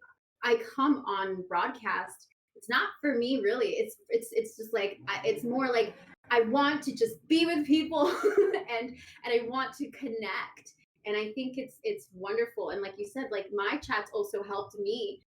come on broadcast, it's not for me really, it's just like it's more like I want to just be with people and I want to connect, and I think it's wonderful. And like you said, like my chats also helped me,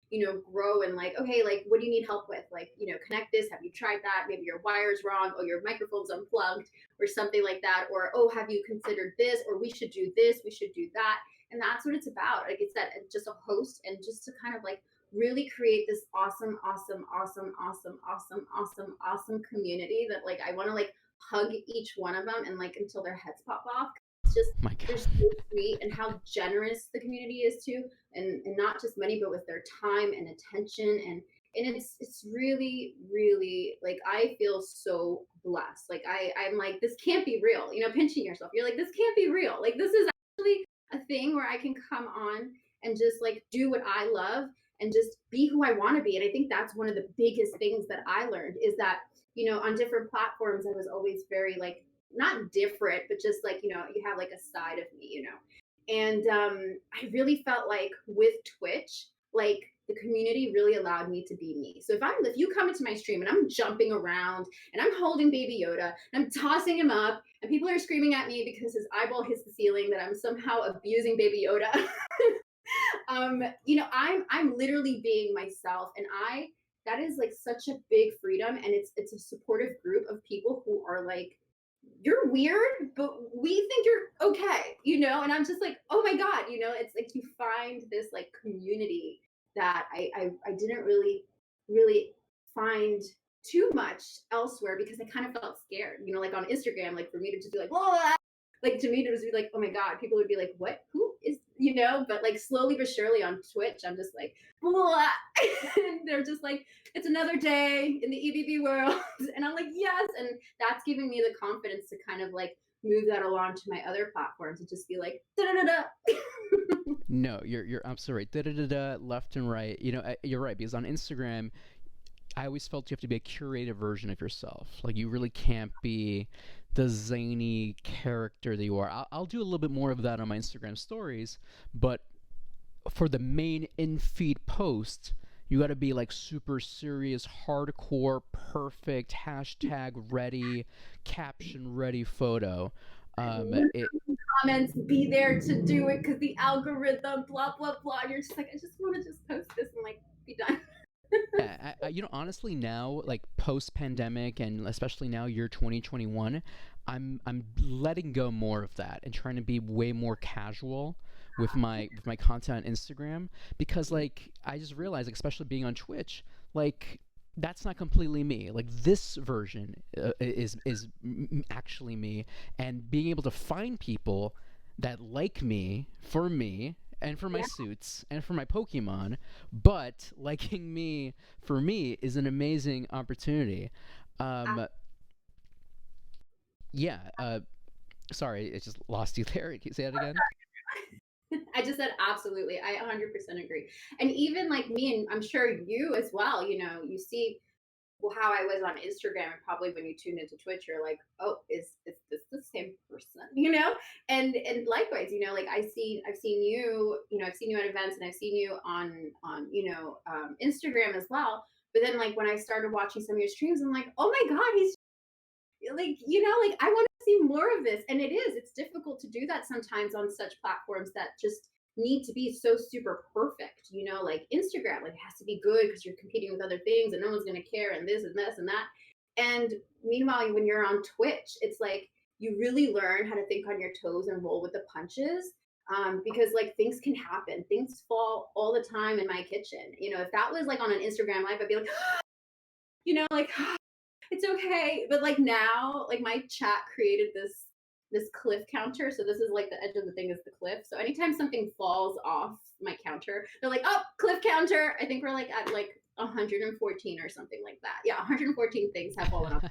grow, and like, okay, like what do you need help with, like, connect this, have you tried that, maybe your wire's wrong, or your microphone's unplugged, or something like that, or oh, have you considered this, or we should do this, we should do that. And that's what it's about. Like it's that, just a host, and just to kind of like really create this awesome, awesome, awesome, awesome, awesome, awesome, awesome community that like I want to like hug each one of them and like until their heads pop off. It's just, My God. they're so sweet, and how generous the community is too, and not just money, but with their time and attention, and it's really, really, like I feel so blessed. Like I'm like, this can't be real, pinching yourself, you're like, this can't be real, like this is actually a thing where I can come on and just like do what I love and just be who I want to be. And I think that's one of the biggest things that I learned is that, on different platforms, I was always very like, not different, but just like, you have like a side of me, And I really felt like with Twitch, like the community really allowed me to be me. So if you come into my stream and I'm jumping around and I'm holding Baby Yoda and I'm tossing him up and people are screaming at me because his eyeball hits the ceiling that I'm somehow abusing Baby Yoda, I'm literally being myself, and that is like such a big freedom, and it's a supportive group of people who are like, you're weird, but we think you're okay, and I'm just like, oh my god, it's like you find this like community that I didn't really find too much elsewhere, because I kind of felt scared, like on Instagram, like for me to just be like, blah, blah, blah, like to me to just be like, oh my god, people would be like, what, who is, but like slowly but surely on Twitch, I'm just like, blah, and they're just like, it's another day in the EBB world, and I'm like, yes, and that's giving me the confidence to kind of like move that along to my other platforms and just be like, da da da da. No, you're absolutely right. Da da da da, left and right. You're right, because on Instagram, I always felt you have to be a curated version of yourself. Like, you really can't be the zany character that you are. I'll do a little bit more of that on my Instagram stories, but for the main in-feed post, you got to be like super serious, hardcore, perfect, hashtag ready, caption ready photo. It, Comments, be there to do it because the algorithm, blah blah blah. And you're just like, I just want to just post this and like be done. yeah, honestly, now, like post-pandemic, and especially now, year 2021, I'm letting go more of that and trying to be way more casual with my content on Instagram, because like I just realized, like, especially being on Twitch, like that's not completely me. Like this version is actually me, and being able to find people that like me and for my Yeah. suits and for my Pokemon, but liking me for me is an amazing opportunity. Um, yeah. Sorry, I just lost you there. Can you say that again? I just said absolutely. I 100% agree. And even like me, and I'm sure you as well, you see how I was on Instagram, and probably when you tune into Twitch, you're like, oh, is this the same person? And likewise, like I've seen you, I've seen you at events, and I've seen you on Instagram as well. But then like when I started watching some of your streams, I'm like, oh my god, he's like, like I want to see more of this. And it's difficult to do that sometimes on such platforms that just need to be so super perfect, like Instagram, like it has to be good because you're competing with other things and no one's going to care and this and that. And meanwhile, when you're on Twitch, it's like you really learn how to think on your toes and roll with the punches. Because like things can happen, things fall all the time in my kitchen. If that was like on an Instagram live, I'd be like, like it's okay. But like now, like my chat created this cliff counter. So this is like the edge of the thing is the cliff. So anytime something falls off my counter, they're like, oh, cliff counter. I think we're like at like 114 or something like that. Yeah, 114 things have fallen off.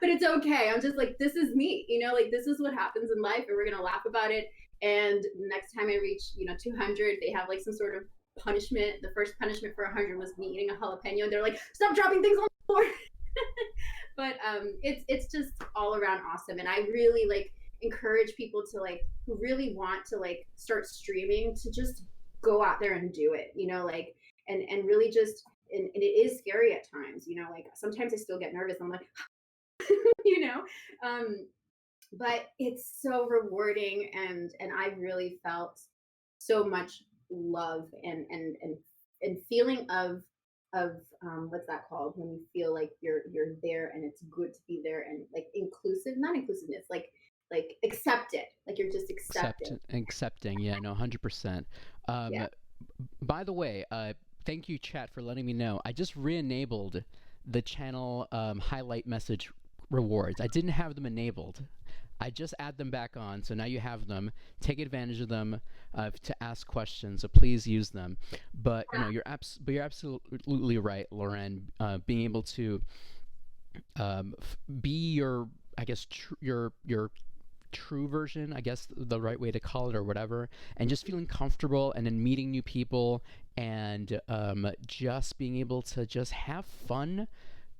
But it's okay. I'm just like, this is me, like this is what happens in life, and we're gonna laugh about it. And next time I reach, 200, they have like some sort of punishment. The first punishment for 100 was me eating a jalapeno, and they're like, stop dropping things on the floor. But it's just all around awesome, and I really like encourage people to like who really want to like start streaming to just go out there and do it, like and really just and it is scary at times, like sometimes I still get nervous. I'm like, you know, um, but it's so rewarding, and I really felt so much love and feeling of what's that called when you feel like you're there and it's good to be there, and like inclusive, not inclusiveness, like accepted, like you're just accepted. Accepting, yeah, no, 100%. Yeah. By the way, thank you, chat, for letting me know. I just re-enabled the channel highlight message rewards. I didn't have them enabled. I just add them back on, so now you have them. Take advantage of them to ask questions. So please use them. But you're absolutely right, Loren. Being able to be your, I guess, your true version, I guess the right way to call it or whatever, and just feeling comfortable and then meeting new people and just being able to just have fun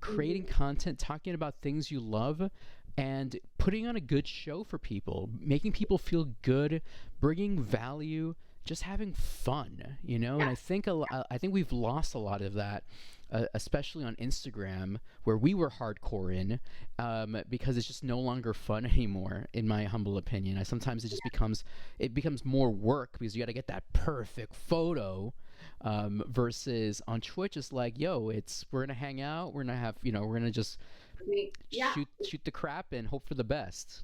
creating Mhm. content, talking about things you love, and putting on a good show for people, making people feel good, bringing value, just having fun, And Yeah. I think we've lost a lot of that, especially on Instagram, where we were hardcore in, because it's just no longer fun anymore, in my humble opinion. Sometimes it becomes more work because you got to get that perfect photo, versus on Twitch, it's like, yo, we're gonna hang out, we're gonna have, we're gonna just Yeah. shoot the crap and hope for the best.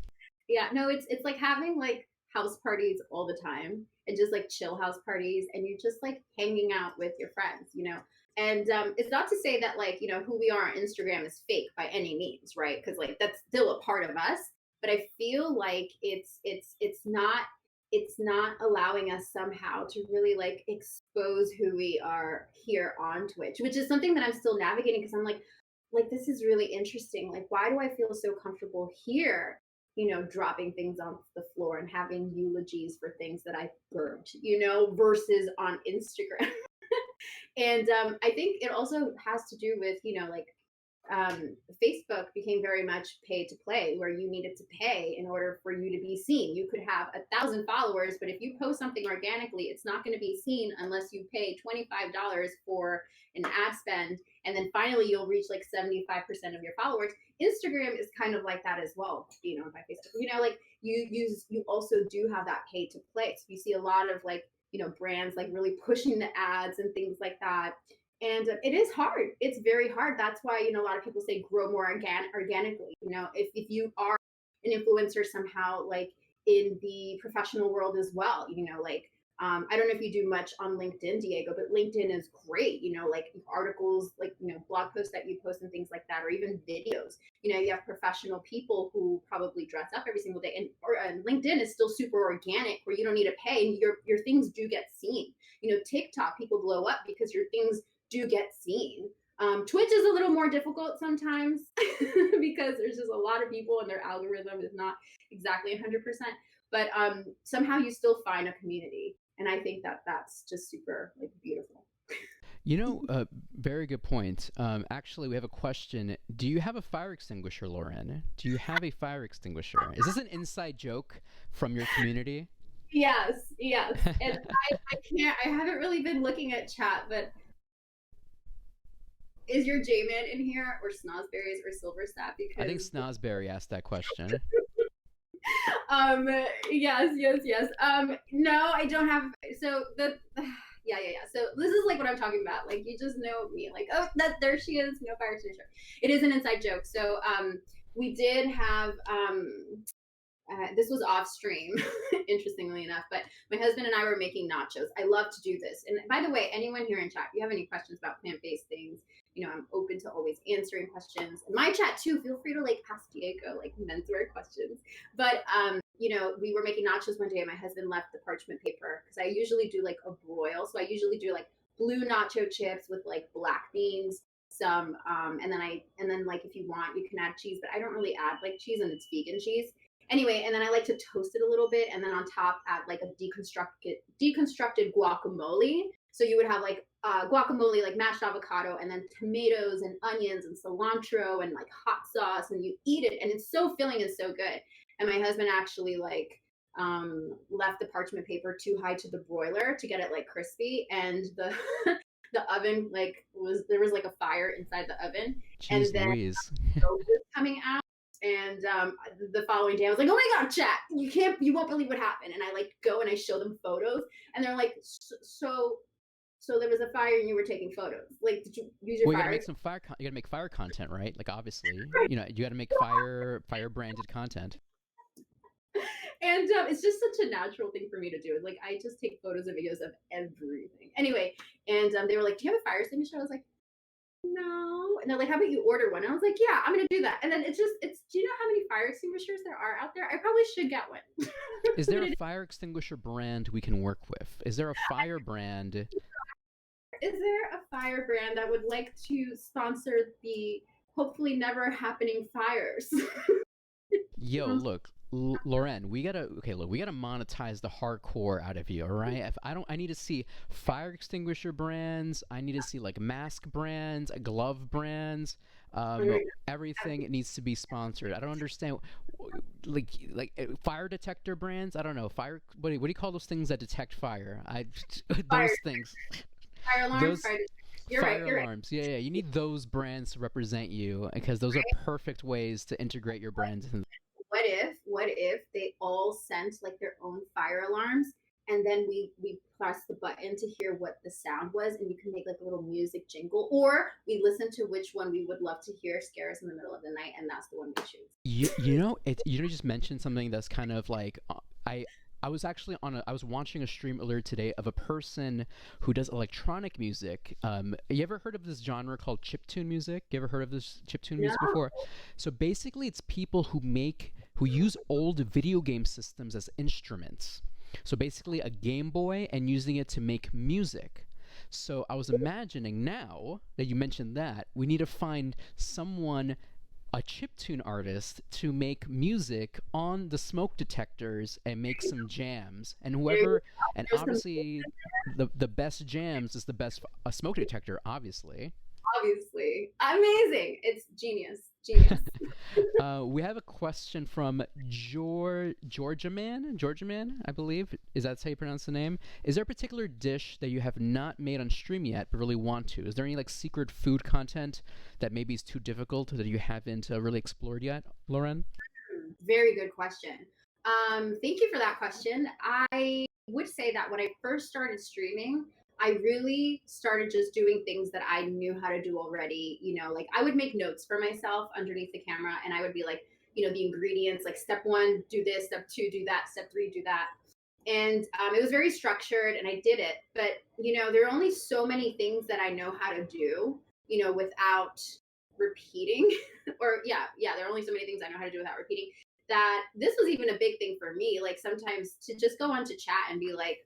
Yeah, no, it's like having like house parties all the time, and just like chill house parties, and you're just like hanging out with your friends, And it's not to say that like, who we are on Instagram is fake by any means, right? Because like that's still a part of us. But I feel like it's not allowing us somehow to really like expose who we are here on Twitch, which is something that I'm still navigating, because I'm like this is really interesting. Like, why do I feel so comfortable here, dropping things on the floor and having eulogies for things that I burnt, versus on Instagram. And I think it also has to do with, like Facebook became very much pay to play, where you needed to pay in order for you to be seen. You could have 1,000 followers, but if you post something organically, it's not going to be seen unless you pay $25 for an ad spend. And then finally, you'll reach like 75% of your followers. Instagram is kind of like that as well, by Facebook. Like you also do have that pay to play. So you see a lot of like, brands like really pushing the ads and things like that. And it is hard. It's very hard. That's why, a lot of people say grow more organically. If you are an influencer somehow, like in the professional world as well, like I don't know if you do much on LinkedIn, Diego, but LinkedIn is great. Like articles, like blog posts that you post and things like that, or even videos. You have professional people who probably dress up every single day, and LinkedIn is still super organic, where you don't need to pay, and your things do get seen. TikTok, people blow up because your things do get seen. Twitch is a little more difficult sometimes because there's just a lot of people and their algorithm is not exactly 100%. But somehow you still find a community, and I think that that's just super like beautiful. Very good point. Actually, we have a question. Do you have a fire extinguisher, Loren? Do you have a fire extinguisher? Is this an inside joke from your community? Yes, yes. And I haven't really been looking at chat, but is your J-Man in here, or Snozberries, or Silverstaff? I think Because Snozberry asked that question. um yes, yes, yes. No, I don't have. So the yeah. So this is like what I'm talking about. Like, you just know me. Like, oh, that there she is. No fire extinguisher. It is an inside joke. So we did have this was off stream, interestingly enough, but my husband and I were making nachos. I love to do this. And by the way, anyone here in chat, if you have any questions about plant-based things, I'm open to always answering questions. In my chat too, feel free to like ask Diego like menswear questions. But we were making nachos one day, and my husband left the parchment paper, because I usually do like a broil. So I usually do like blue nacho chips with like black beans, some and then like, if you want, you can add cheese, but I don't really add like cheese, and it's vegan cheese. Anyway, and then I like to toast it a little bit, and then on top add like a deconstructed guacamole. So you would have like guacamole, like mashed avocado, and then tomatoes and onions and cilantro and like hot sauce, and you eat it, and it's so filling and so good. And my husband actually like left the parchment paper too high to the broiler to get it like crispy, and the the oven like there was like a fire inside the oven, and Jeez then Louise. smoke was coming out. And the following day, I was like, "Oh my god, chat! You won't believe what happened." And I like go and I show them photos, and they're like, "So there was a fire, and you were taking photos. Like, did you use your Well, you gotta fire?" make some fire. You gotta make fire content, right? Like, obviously, you gotta make fire branded content. And it's just such a natural thing for me to do. Like, I just take photos and videos of everything. Anyway, and they were like, "Do you have a fire extinguisher?" I was like, "No." And they're like, "How about you order one?" And I was like, "Yeah, I'm gonna do that." And then it's do you know how many fire extinguishers there are out there? I probably should get one. Is there a fire extinguisher brand we can work with? Is there a fire brand? Is there a fire brand that would like to sponsor the hopefully never happening fires? Yo, look, Loren, we gotta monetize the hardcore out of you, all right? If I need to see fire extinguisher brands. I need to see like mask brands, glove brands. Everything needs to be sponsored. I don't understand, fire detector brands. I don't know, fire. What do you call those things that detect fire? Fire, those things. fire alarms, Those fire. You're right. fire You're right. alarms. Yeah. You need those brands to represent you, because those are perfect ways to integrate your brands. What if they all sent like their own fire alarms, and then we press the button to hear what the sound was, and you can make like a little music jingle, or we listen to which one we would love to hear scare us in the middle of the night, and that's the one we choose. You just mentioned something that's kind of like I was actually I was watching a stream earlier today of a person who does electronic music. You ever heard of this genre called chiptune music? You ever heard of this chiptune music No. before? So basically, it's people who use old video game systems as instruments. So basically, a Game Boy, and using it to make music. So I was imagining, now that you mentioned that, we need to find someone, a chiptune artist, to make music on the smoke detectors and make some jams. And There's some, obviously, the best jams is the best smoke detector, obviously. obviously amazing. It's genius, genius. We have a question from Georgia Man, I believe. Is that how you pronounce the name? Is there a particular dish that you have not made on stream yet but really want to? Is there any like secret food content that maybe is too difficult that you haven't really explored yet, Loren? Very good question. Thank you for that question. I would say that when I first started streaming, I really started just doing things that I knew how to do already. Like, I would make notes for myself underneath the camera, and I would be like, the ingredients, like step one, do this, step two, do that, step three, do that. And it was very structured and I did it. But, there are only so many things that I know how to do, without repeating. Or, there are only so many things I know how to do without repeating. That this was even a big thing for me. Like sometimes to just go on to chat and be like,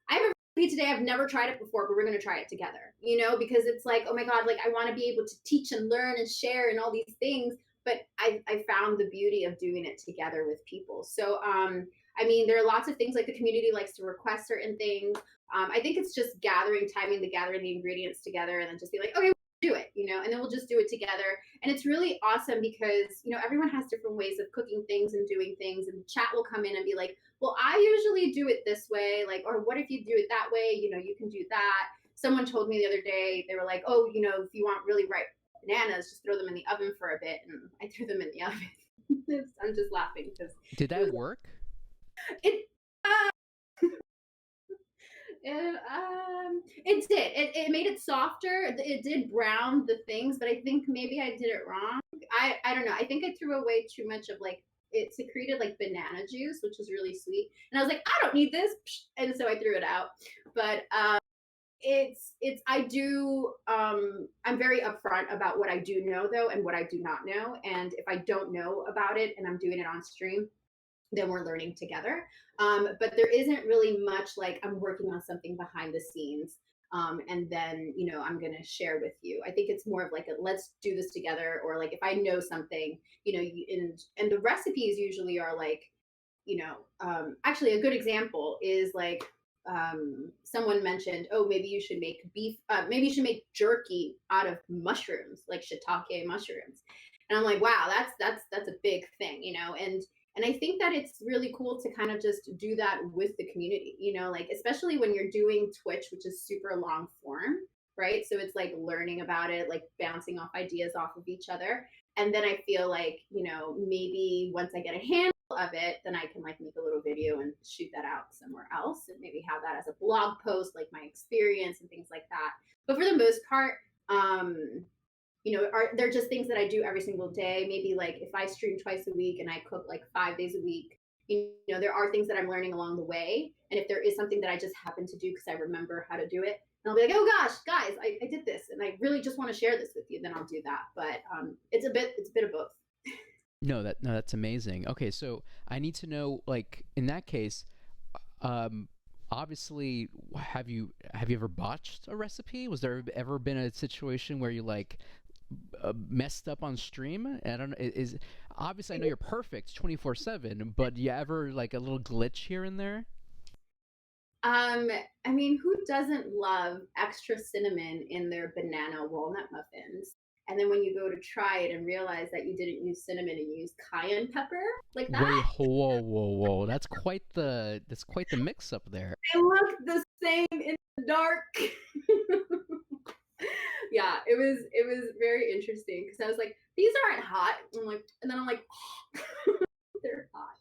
I have a recipe today. I've never tried it before, but we're going to try it together, because it's like, oh my God, like I want to be able to teach and learn and share and all these things. But I found the beauty of doing it together with people. So, there are lots of things like the community likes to request certain things. I think it's just timing the gathering the ingredients together and then just be like, okay, do it, and then we'll just do it together. And it's really awesome because, everyone has different ways of cooking things and doing things. And the chat will come in and be like, well, I usually do it this way. Like, or what if you do it that way? You can do that. Someone told me the other day, they were like, oh, if you want really ripe bananas, just throw them in the oven for a bit. And I threw them in the oven. I'm just laughing because Did that work? it it did. It made it softer. It did brown the things, but I think maybe I did it wrong. I don't know. I think I threw away too much of like it secreted like banana juice, which was really sweet. And I was like, I don't need this, and so I threw it out. But I'm very upfront about what I do know though and what I do not know. And if I don't know about it and I'm doing it on stream, then we're learning together. But there isn't really much like I'm working on something behind the scenes. And then, I'm going to share with you. I think it's more of like, let's do this together. Or like, if I know something, and the recipes usually are like, actually a good example is like, someone mentioned, oh, maybe you should make maybe you should make jerky out of mushrooms, like shiitake mushrooms. And I'm like, wow, that's a big thing, and I think that it's really cool to kind of just do that with the community, like especially when you're doing Twitch, which is super long form, right? So it's like learning about it, like bouncing off ideas off of each other. And then I feel like, maybe once I get a handle of it, then I can like make a little video and shoot that out somewhere else and maybe have that as a blog post, like my experience and things like that. But for the most part, they're just things that I do every single day. Maybe like if I stream twice a week and I cook like 5 days a week, there are things that I'm learning along the way. And if there is something that I just happen to do because I remember how to do it, and I'll be like, oh gosh, guys, I did this and I really just want to share this with you, then I'll do that. But it's a bit of both. No, that's amazing. Okay, so I need to know, like, in that case, obviously, have you ever botched a recipe? Was there ever been a situation where you like messed up on stream? I don't know. Is obviously I know you're perfect 24/7, but do you ever like a little glitch here and there? Who doesn't love extra cinnamon in their banana walnut muffins? And then when you go to try it and realize that you didn't use cinnamon and you used cayenne pepper, like Wait, that, whoa! That's quite the mix up there. they look the same in the dark. Yeah, it was very interesting because I was like, these aren't hot. And then I'm like, oh, they're hot.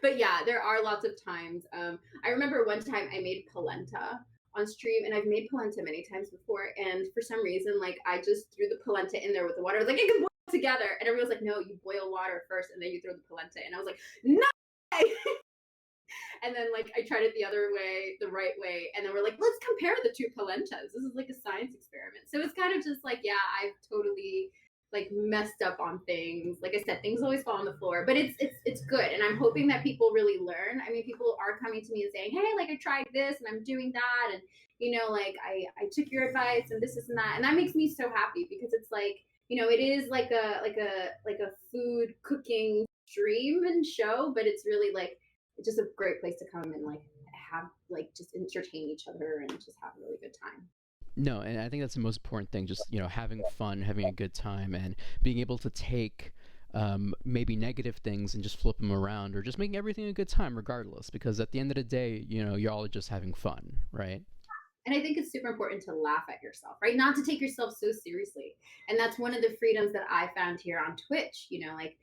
But yeah, there are lots of times. I remember one time I made polenta on stream, and I've made polenta many times before. And for some reason, like I just threw the polenta in there with the water. I was like, it can boil together. And everyone was like, no, you boil water first, and then you throw the polenta. And I was like, no. And then like I tried it the other way, the right way, and then we're like, let's compare the two polentas. This is like a science experiment. So it's kind of just like, yeah, I've totally like messed up on things. Like I said, things always fall on the floor, but it's good, and I'm hoping that people really learn. People are coming to me and saying, hey, like I tried this and I'm doing that, and like I took your advice and this and that, and that makes me so happy because it's like it is like a food cooking stream and show, but it's really like it's just a great place to come and like have like just entertain each other and just have a really good time. No, and I think that's the most important thing. Just having fun, having a good time, and being able to take maybe negative things and just flip them around, or just making everything a good time, regardless. Because at the end of the day, y'all are just having fun, right? And I think it's super important to laugh at yourself, right? Not to take yourself so seriously. And that's one of the freedoms that I found here on Twitch. Like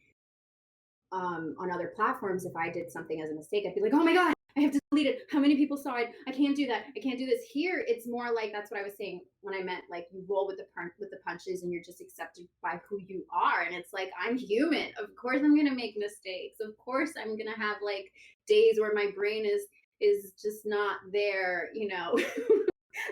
on other platforms, if I did something as a mistake, I'd be like, oh my God, I have to delete it. How many people saw it? I can't do that. I can't do this. Here, it's more like that's what I was saying when I meant like you roll with the punches and you're just accepted by who you are. And it's like, I'm human. Of course, I'm gonna make mistakes. Of course, I'm gonna have like days where my brain is is just not there,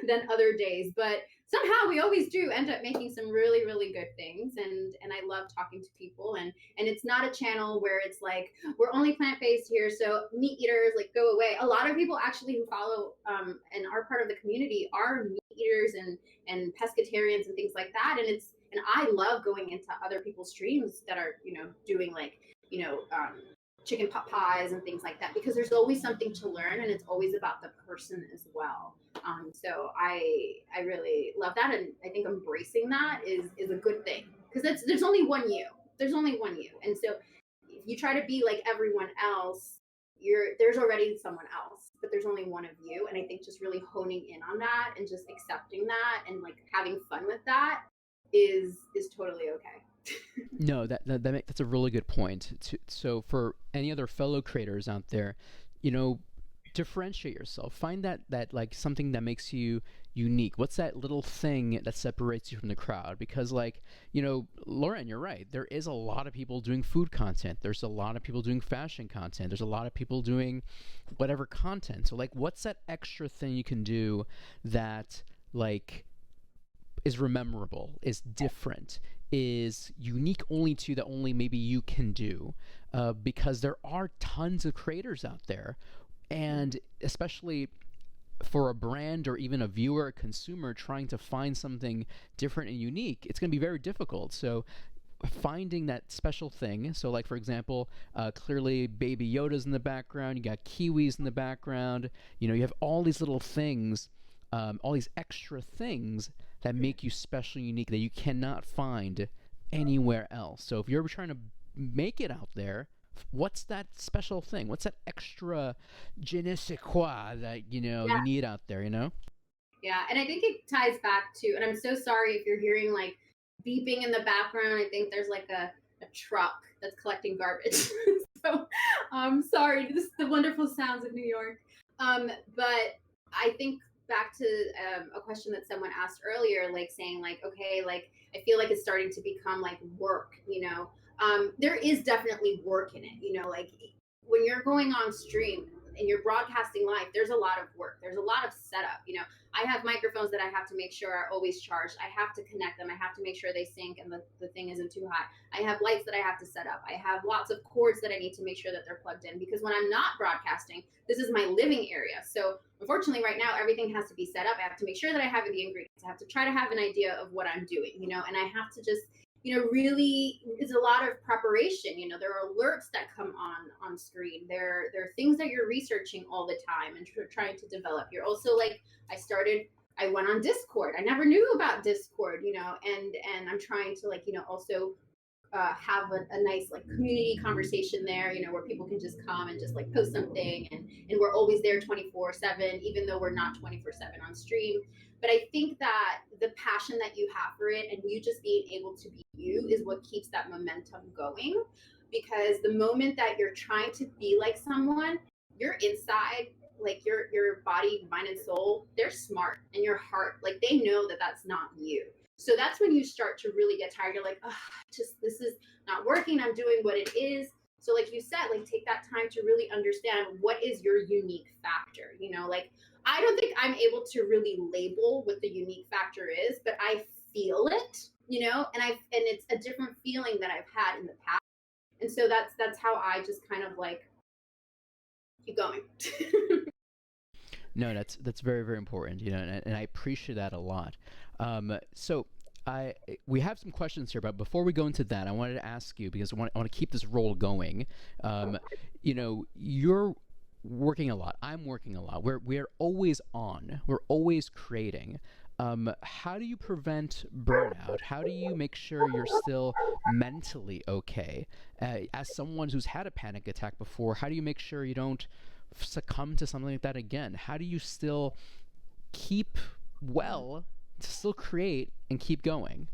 than other days. But somehow we always do end up making some really, really good things. And I love talking to people. And it's not a channel where it's like, we're only plant-based here, so meat eaters, like, go away. A lot of people actually who follow and are part of the community are meat eaters and pescatarians and things like that. And I love going into other people's streams that are, doing like, chicken pot pies and things like that, because there's always something to learn, and it's always about the person as well. So I really love that, and I think embracing that is a good thing, because there's only one you. There's only one you, and so if you try to be like everyone else, there's already someone else, but there's only one of you. And I think just really honing in on that and just accepting that and like having fun with that is totally okay. No, that's a really good point. So for any other fellow creators out there, you know, differentiate yourself. Find that like something that makes you unique. What's that little thing that separates you from the crowd? Because like, Loren, you're right. There is a lot of people doing food content. There's a lot of people doing fashion content. There's a lot of people doing whatever content. So like, what's that extra thing you can do that like is rememberable, is different, is unique only to that only maybe you can do, because there are tons of creators out there, and especially for a brand or even a viewer, a consumer trying to find something different and unique, it's going to be very difficult. So finding that special thing. So like, for example, clearly Baby Yoda's in the background, you got kiwis in the background, you have all these little things, all these extra things that make you special, unique, that you cannot find anywhere else. So if you're trying to make it out there, what's that special thing? What's that extra je ne sais quoi that you Yeah. need out there? Yeah, and I think it ties back to, and I'm so sorry if you're hearing like beeping in the background. I think there's like a truck that's collecting garbage. So sorry, this is the wonderful sounds of New York. But I think back to a question that someone asked earlier, like saying like, okay, like I feel like it's starting to become like work. There is definitely work in it, like when you're going on stream and you're broadcasting live, there's a lot of work. There's a lot of setup. I have microphones that I have to make sure are always charged. I have to connect them. I have to make sure they sync and the thing isn't too high. I have lights that I have to set up. I have lots of cords that I need to make sure that they're plugged in, because when I'm not broadcasting, this is my living area. So unfortunately right now, everything has to be set up. I have to make sure that I have the ingredients. I have to try to have an idea of what I'm doing, and I have to just really, it's a lot of preparation. There are alerts that come on screen. There are things that you're researching all the time and trying to develop. You're also like, I went on Discord. I never knew about Discord, and I'm trying to like, also have a nice like community conversation there, where people can just come and just like post something, and we're always there 24/7, even though we're not 24/7 on stream. But I think that the passion that you have for it and you just being able to be you is what keeps that momentum going. Because the moment that you're trying to be like someone, your inside, like your body, mind, and soul, they're smart, and your heart, like they know that that's not you. So that's when you start to really get tired. You're like, oh, just this is not working. I'm doing what it is. So like you said, like take that time to really understand what is your unique factor. Like I don't think I'm able to really label what the unique factor is, but I feel it, and it's a different feeling that I've had in the past. And so that's how I just kind of like keep going. No, that's very, very important, and I appreciate that a lot. So we have some questions here, but before we go into that, I wanted to ask you, because I want to keep this roll going. You're working a lot. I'm working a lot. We're always on. We're always creating. How do you prevent burnout? How do you make sure you're still mentally okay? As someone who's had a panic attack before, how do you make sure you don't succumb to something like that again? How do you still keep well, to still create and keep going?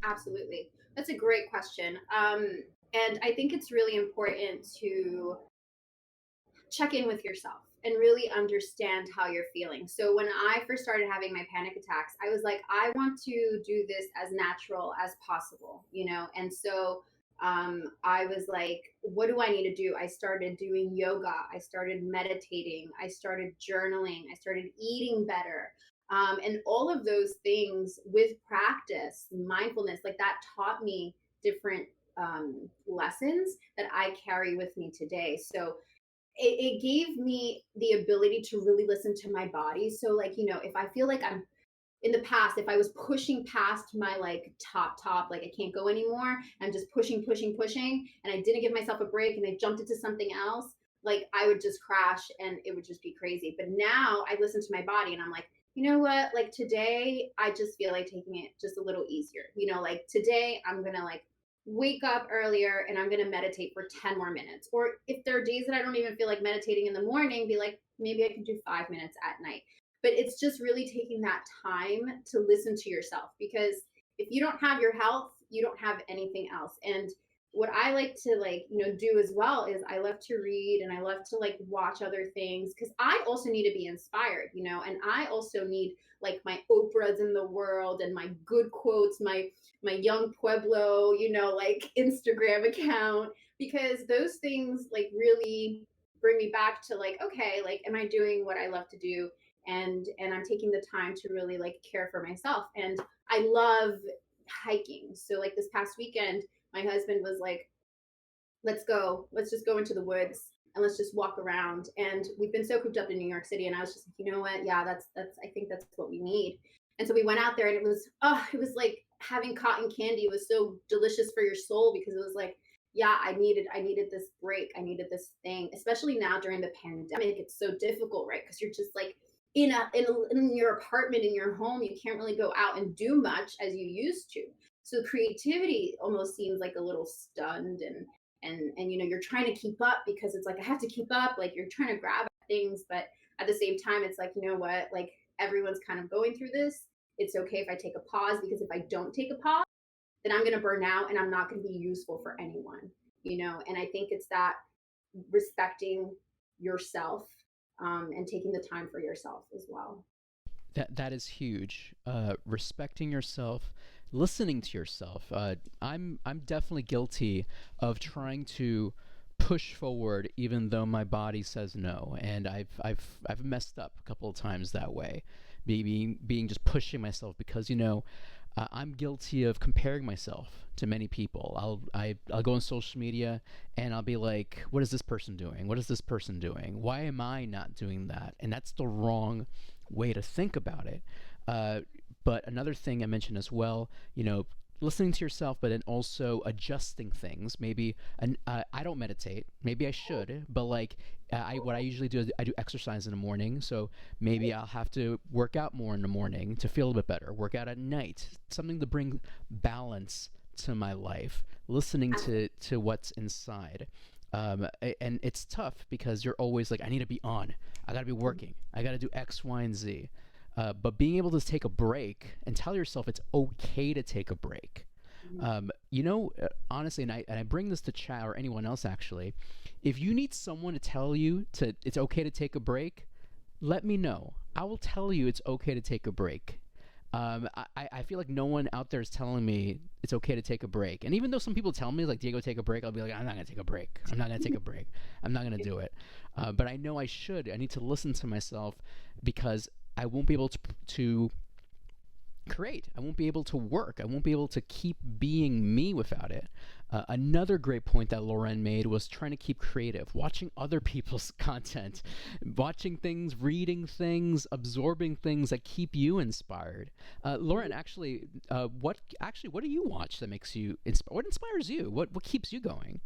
Absolutely. That's a great question. And I think it's really important to check in with yourself and really understand how you're feeling. So when I first started having my panic attacks, I was like, I want to do this as natural as possible, and so I was like, what do I need to do? I started doing yoga. I started meditating. I started journaling. I started eating better. And all of those things with practice, mindfulness, like that taught me different lessons that I carry with me today. So it gave me the ability to really listen to my body. So, like, if I feel like I'm in the past, if I was pushing past my like top, like I can't go anymore, I'm just pushing, and I didn't give myself a break and I jumped into something else, like I would just crash and it would just be crazy. But now I listen to my body and I'm like, you know what? Like today, I just feel like taking it just a little easier. Like today, I'm gonna like wake up earlier and I'm gonna meditate for 10 more minutes. Or if there are days that I don't even feel like meditating in the morning, be like, maybe I can do 5 minutes at night. But it's just really taking that time to listen to yourself, because if you don't have your health, you don't have anything else. And what I like to do as well is I love to read and I love to like watch other things, because I also need to be inspired, and I also need like my Oprahs in the world and my good quotes, my young Pueblo, like Instagram account, because those things like really bring me back to like, okay, like am I doing what I love to do? And I'm taking the time to really like care for myself. And I love hiking. So like this past weekend, my husband was like, let's go. Let's just go into the woods and let's just walk around. And we've been so cooped up in New York City. And I was just like, you know what? Yeah, that's I think that's what we need. And so we went out there and it was like having cotton candy. It was so delicious for your soul, because it was like, yeah, I needed this break. I needed this thing, especially now during the pandemic. It's so difficult, right? Because you're just like in your apartment, in your home, you can't really go out and do much as you used to. So creativity almost seems like a little stunned, and you're trying to keep up, because it's like I have to keep up, like you're trying to grab things, but at the same time it's like, you know what, like everyone's kind of going through this. It's okay if I take a pause, because if I don't take a pause, then I'm going to burn out and I'm not going to be useful for anyone. And I think it's that respecting yourself, and taking the time for yourself as well. That is huge. Respecting yourself, listening to yourself. I'm definitely guilty of trying to push forward even though my body says no, and I've messed up a couple of times that way, being just pushing myself because I'm guilty of comparing myself to many people. I'll go on social media and I'll be like, what is this person doing? What is this person doing? Why am I not doing that? And that's the wrong way to think about it. Uh, but another thing I mentioned as well, listening to yourself, but then also adjusting things. Maybe I don't meditate. Maybe I should, but like what I usually do is I do exercise in the morning. So maybe I'll have to work out more in the morning to feel a bit better. Work out at night, something to bring balance to my life. Listening to what's inside. And it's tough because you're always like, I need to be on. I got to be working. I got to do X, Y, and Z. But being able to take a break and tell yourself it's okay to take a break. Honestly, and I bring this to chat or anyone else actually, if you need someone to tell you it's okay to take a break, let me know. I will tell you it's okay to take a break. I feel like no one out there is telling me it's okay to take a break. And even though some people tell me, like, Diego, take a break, I'll be like, I'm not going to take a break. I'm not going to take a break. I'm not going to do it. But I know I should. I need to listen to myself because I won't be able to create. I won't be able to work. I won't be able to keep being me without it. Another great point that Loren made was trying to keep creative, watching other people's content, watching things, reading things, absorbing things that keep you inspired. Loren, what do you watch that makes you inspired? What inspires you? What keeps you going?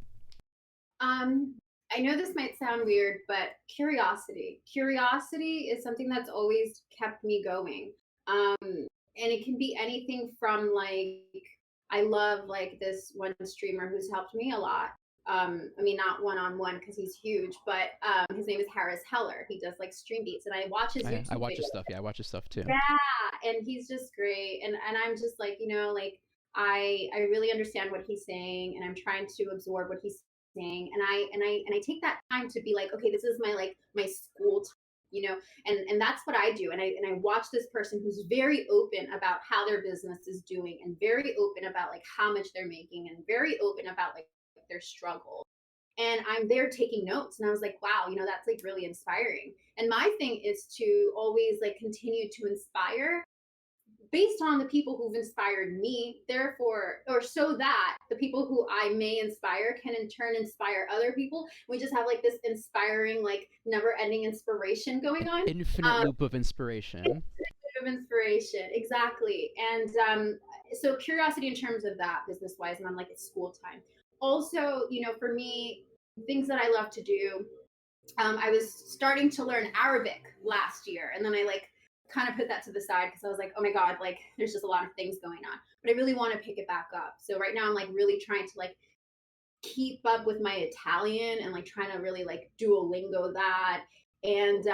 Um, I know this might sound weird, but curiosity. Curiosity is something that's always kept me going. And it can be anything from like, I love like this one streamer who's helped me a lot. I mean, not one on one because he's huge, but his name is Harris Heller. He does like stream beats, and I watch his I YouTube watch his videos. stuff. Yeah, I watch his stuff too. Yeah, and he's just great. And I'm just like, like I really understand what he's saying, and I'm trying to absorb what he's saying. And I take that time to be like, okay, this is my like my school time. you know, and that's what I do. And I watch this person who's very open about how their business is doing, and very open about like how much they're making, and very open about like their struggle. And I'm there taking notes, and I was like, wow, you know, that's like really inspiring. And my thing is to always like continue to inspire based on the people who've inspired me, therefore, or so that the people who I may inspire can in turn inspire other people. We just have like this inspiring, like never ending inspiration going on. Infinite loop of inspiration. Of inspiration, exactly. And so curiosity in terms of that business wise, and I'm like, it's school time. Also, you know, for me, things that I love to do, I was starting to learn Arabic last year, and then I like kind of put that to the side because I was like, oh my god, like there's just a lot of things going on. But I really want to pick it back up. So right now I'm like really trying to like keep up with my Italian and like trying to really like Duolingo that. And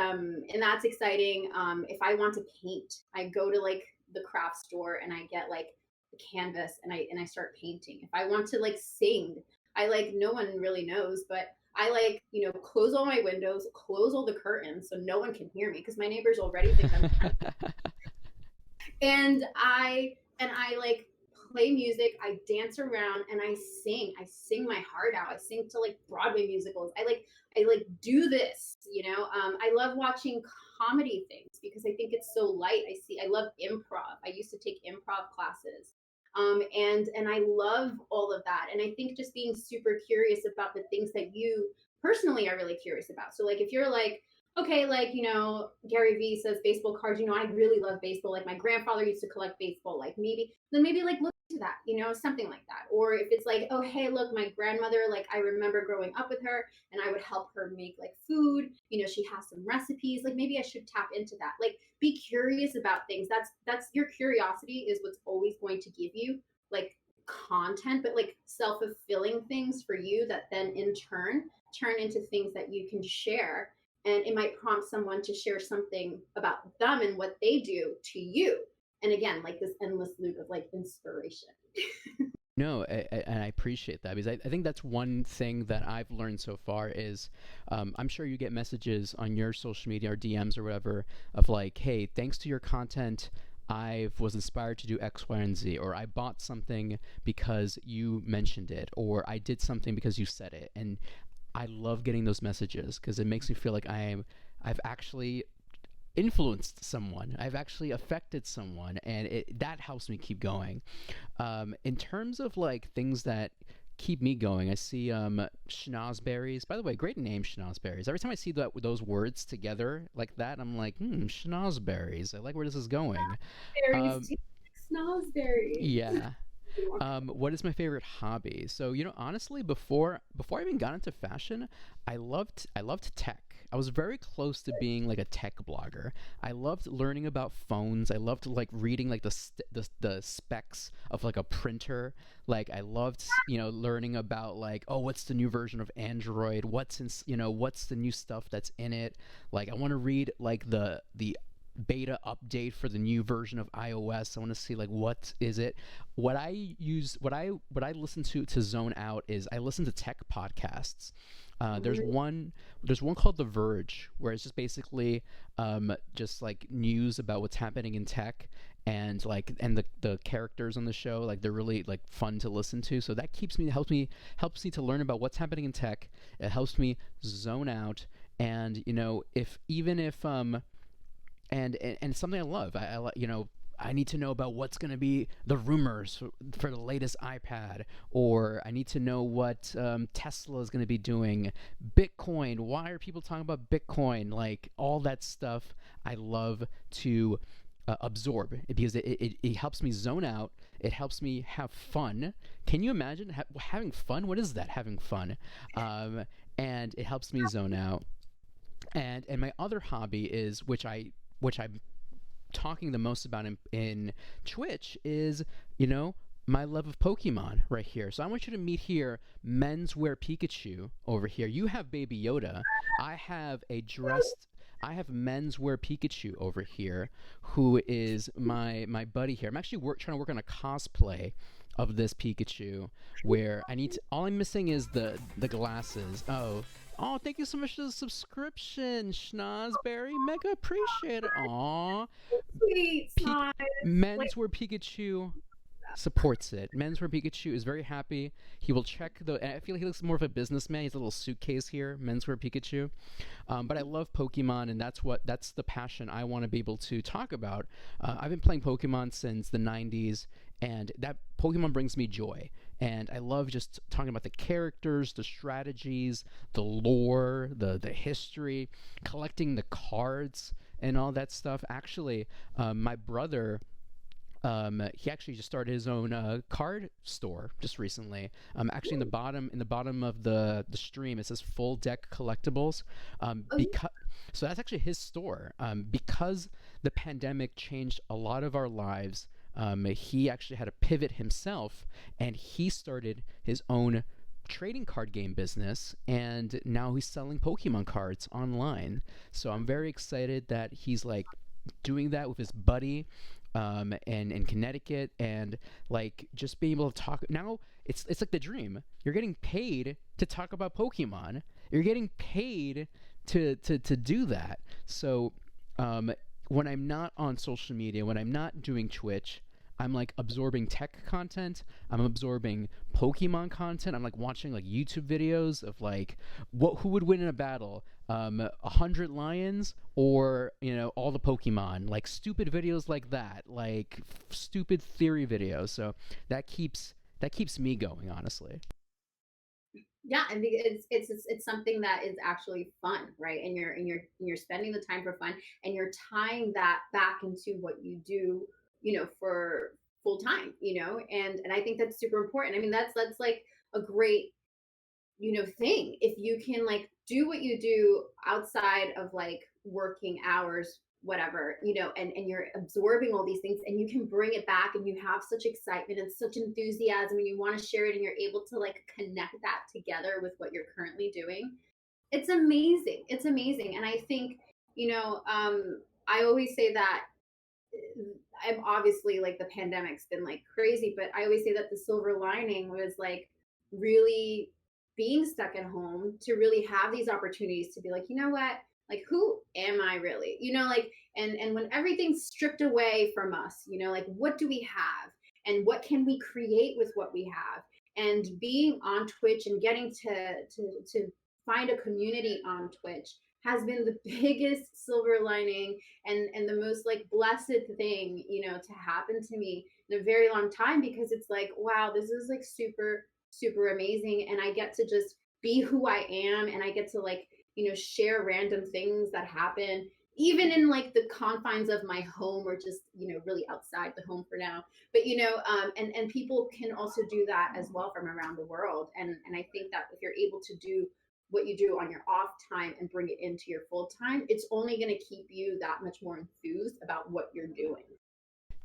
that's exciting. If I want to paint, I go to like the craft store and I get like the canvas and I start painting. If I want to like sing, I like no one really knows, but I like, you know, close all my windows, close all the curtains so no one can hear me because my neighbors already think I'm and I like play music, I dance around and I sing. I sing my heart out. I sing to like Broadway musicals. I like do this, you know. I love watching comedy things because I think it's so light. I love improv. I used to take improv classes. And I love all of that. And I think just being super curious about the things that you personally are really curious about. So like if you're like, okay, like, you know, Gary Vee says baseball cards, you know, I really love baseball. Like my grandfather used to collect baseball, like maybe like look into that, you know, something like that. Or if it's like, oh, hey, look, my grandmother, like I remember growing up with her and I would help her make like food, you know, she has some recipes, like maybe I should tap into that. Like be curious about things. That's your curiosity is what's always going to give you like content, but like self-fulfilling things for you that then in turn into things that you can share, and it might prompt someone to share something about them and what they do to you. And again, like this endless loop of like inspiration. No, and I appreciate that because I think that's one thing that I've learned so far is I'm sure you get messages on your social media or DMs or whatever of like, hey, thanks to your content, I was inspired to do X, Y, and Z, or I bought something because you mentioned it, or I did something because you said it. And I love getting those messages because it makes me feel like I've actually influenced someone. I've actually affected someone, and that helps me keep going. In terms of like things that keep me going, I see schnozberries. By the way, great name, schnozberries. Every time I see those words together like that, I'm like, schnozberries. I like where this is going. Berries, snozberries. Yeah. What is my favorite hobby? So, you know, honestly, before I even got into fashion, I loved tech. I was very close to being like a tech blogger. I loved learning about phones. I loved like reading like the specs of like a printer. Like I loved, you know, learning about like, oh, what's the new version of Android? What's the new stuff that's in it? Like I want to read like the beta update for the new version of iOS. I want to see like what is it. What I listen to zone out is I listen to tech podcasts. There's one called The Verge where it's just basically just like news about what's happening in tech, and the characters on the show, like they're really like fun to listen to. So that helps me to learn about what's happening in tech. It helps me zone out, and you know if even if and it's something I love. I need to know about what's going to be the rumors for the latest iPad, or I need to know what Tesla is going to be doing. Bitcoin, why are people talking about Bitcoin? Like all that stuff, I love to absorb because it helps me zone out. It helps me have fun. Can you imagine having fun? What is that, having fun? And it helps me zone out. And my other hobby is which I'm talking the most about in Twitch is, you know, my love of Pokemon right here. So I want you to meet here menswear Pikachu over here. You have Baby Yoda. I have menswear Pikachu over here, who is my buddy here. I'm actually trying to work on a cosplay of this Pikachu where all I'm missing is the glasses. Oh, Oh, thank you so much for the subscription, Schnozberry. Mega appreciate it. Aw. Sweet, Pik- smile. Like, Menswear Pikachu supports it. Menswear Pikachu is very happy. He will check the. And I feel like he looks more of a businessman. He has a little suitcase here. Menswear Pikachu. But I love Pokemon, and that's the passion I want to be able to talk about. I've been playing Pokemon since the '90s, and that Pokemon brings me joy. And I love just talking about the characters, the strategies, the lore, the history, collecting the cards, and all that stuff. Actually, my brother he actually just started his own card store just recently. Actually, in the bottom of the stream, it says Full Deck Collectibles. oh, Because so that's actually his store. Because the pandemic changed a lot of our lives. He actually had to pivot himself, and he started his own trading card game business, and now he's selling Pokemon cards online. So I'm very excited that he's like doing that with his buddy in Connecticut, and like just being able to talk now. It's like the dream. You're getting paid to talk about Pokemon. You're getting paid to do that. So um, when I'm not on social media, when I'm not doing Twitch, I'm like absorbing tech content. I'm absorbing Pokemon content. I'm like watching like YouTube videos of like who would win in a battle, 100 lions or all the Pokemon, like stupid videos like that, like stupid theory videos. So that keeps me going, honestly. yeah, and it's something that is actually fun, right? And you're spending the time for fun, and you're tying that back into what you do, for full time, and I think that's super important. I mean, that's like a great thing if you can like do what you do outside of like working hours, whatever, and you're absorbing all these things, and you can bring it back, and you have such excitement and such enthusiasm, and you want to share it, and you're able to like connect that together with what you're currently doing. It's amazing. It's amazing. And I think, I always say that I'm obviously like the pandemic's been like crazy, but I always say that the silver lining was like really being stuck at home to really have these opportunities to be like, you know what? Like, who am I really? Like, and when everything's stripped away from us, like, what do we have? And what can we create with what we have? And being on Twitch and getting to find a community on Twitch has been the biggest silver lining and the most like blessed thing, to happen to me in a very long time, because it's like, wow, this is like super super amazing, and I get to just be who I am, and I get to like, share random things that happen even in like the confines of my home, or just really outside the home for now. But and people can also do that as well from around the world, and I think that if you're able to do what you do on your off time and bring it into your full time, it's only going to keep you that much more enthused about what you're doing.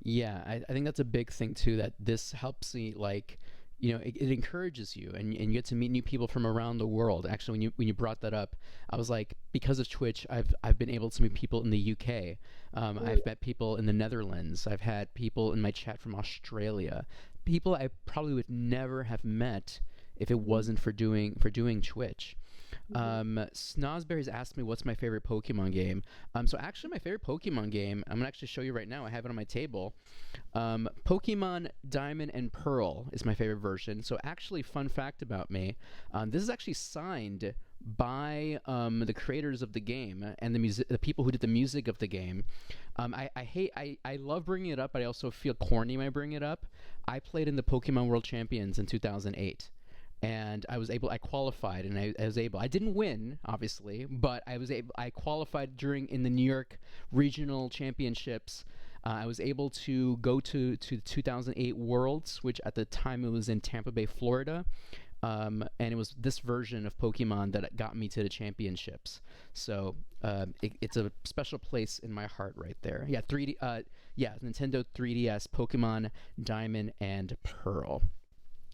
Yeah, I think that's a big thing too. That this helps me, like, it encourages you, and you get to meet new people from around the world. Actually, when you brought that up, I was like, because of Twitch, I've been able to meet people in the UK. I've met people in the Netherlands. I've had people in my chat from Australia. People I probably would never have met if it wasn't for doing Twitch. Mm-hmm. Snozberry's asked me what's my favorite Pokemon game. So actually, my favorite Pokemon game, I'm gonna actually show you right now. I have it on my table. Pokemon Diamond and Pearl is my favorite version. So actually, fun fact about me, this is actually signed by the creators of the game and the people who did the music of the game. I love bringing it up, but I also feel corny when I bring it up. I played in the Pokemon World Champions in 2008, and I qualified, and I was able, I didn't win obviously, but I qualified in the New York regional championships. I was able to go to the 2008 Worlds, which at the time it was in Tampa Bay, Florida. And it was this version of Pokemon that got me to the championships. So it's a special place in my heart right there. Yeah, 3D. Yeah, Nintendo 3DS, Pokemon Diamond and Pearl,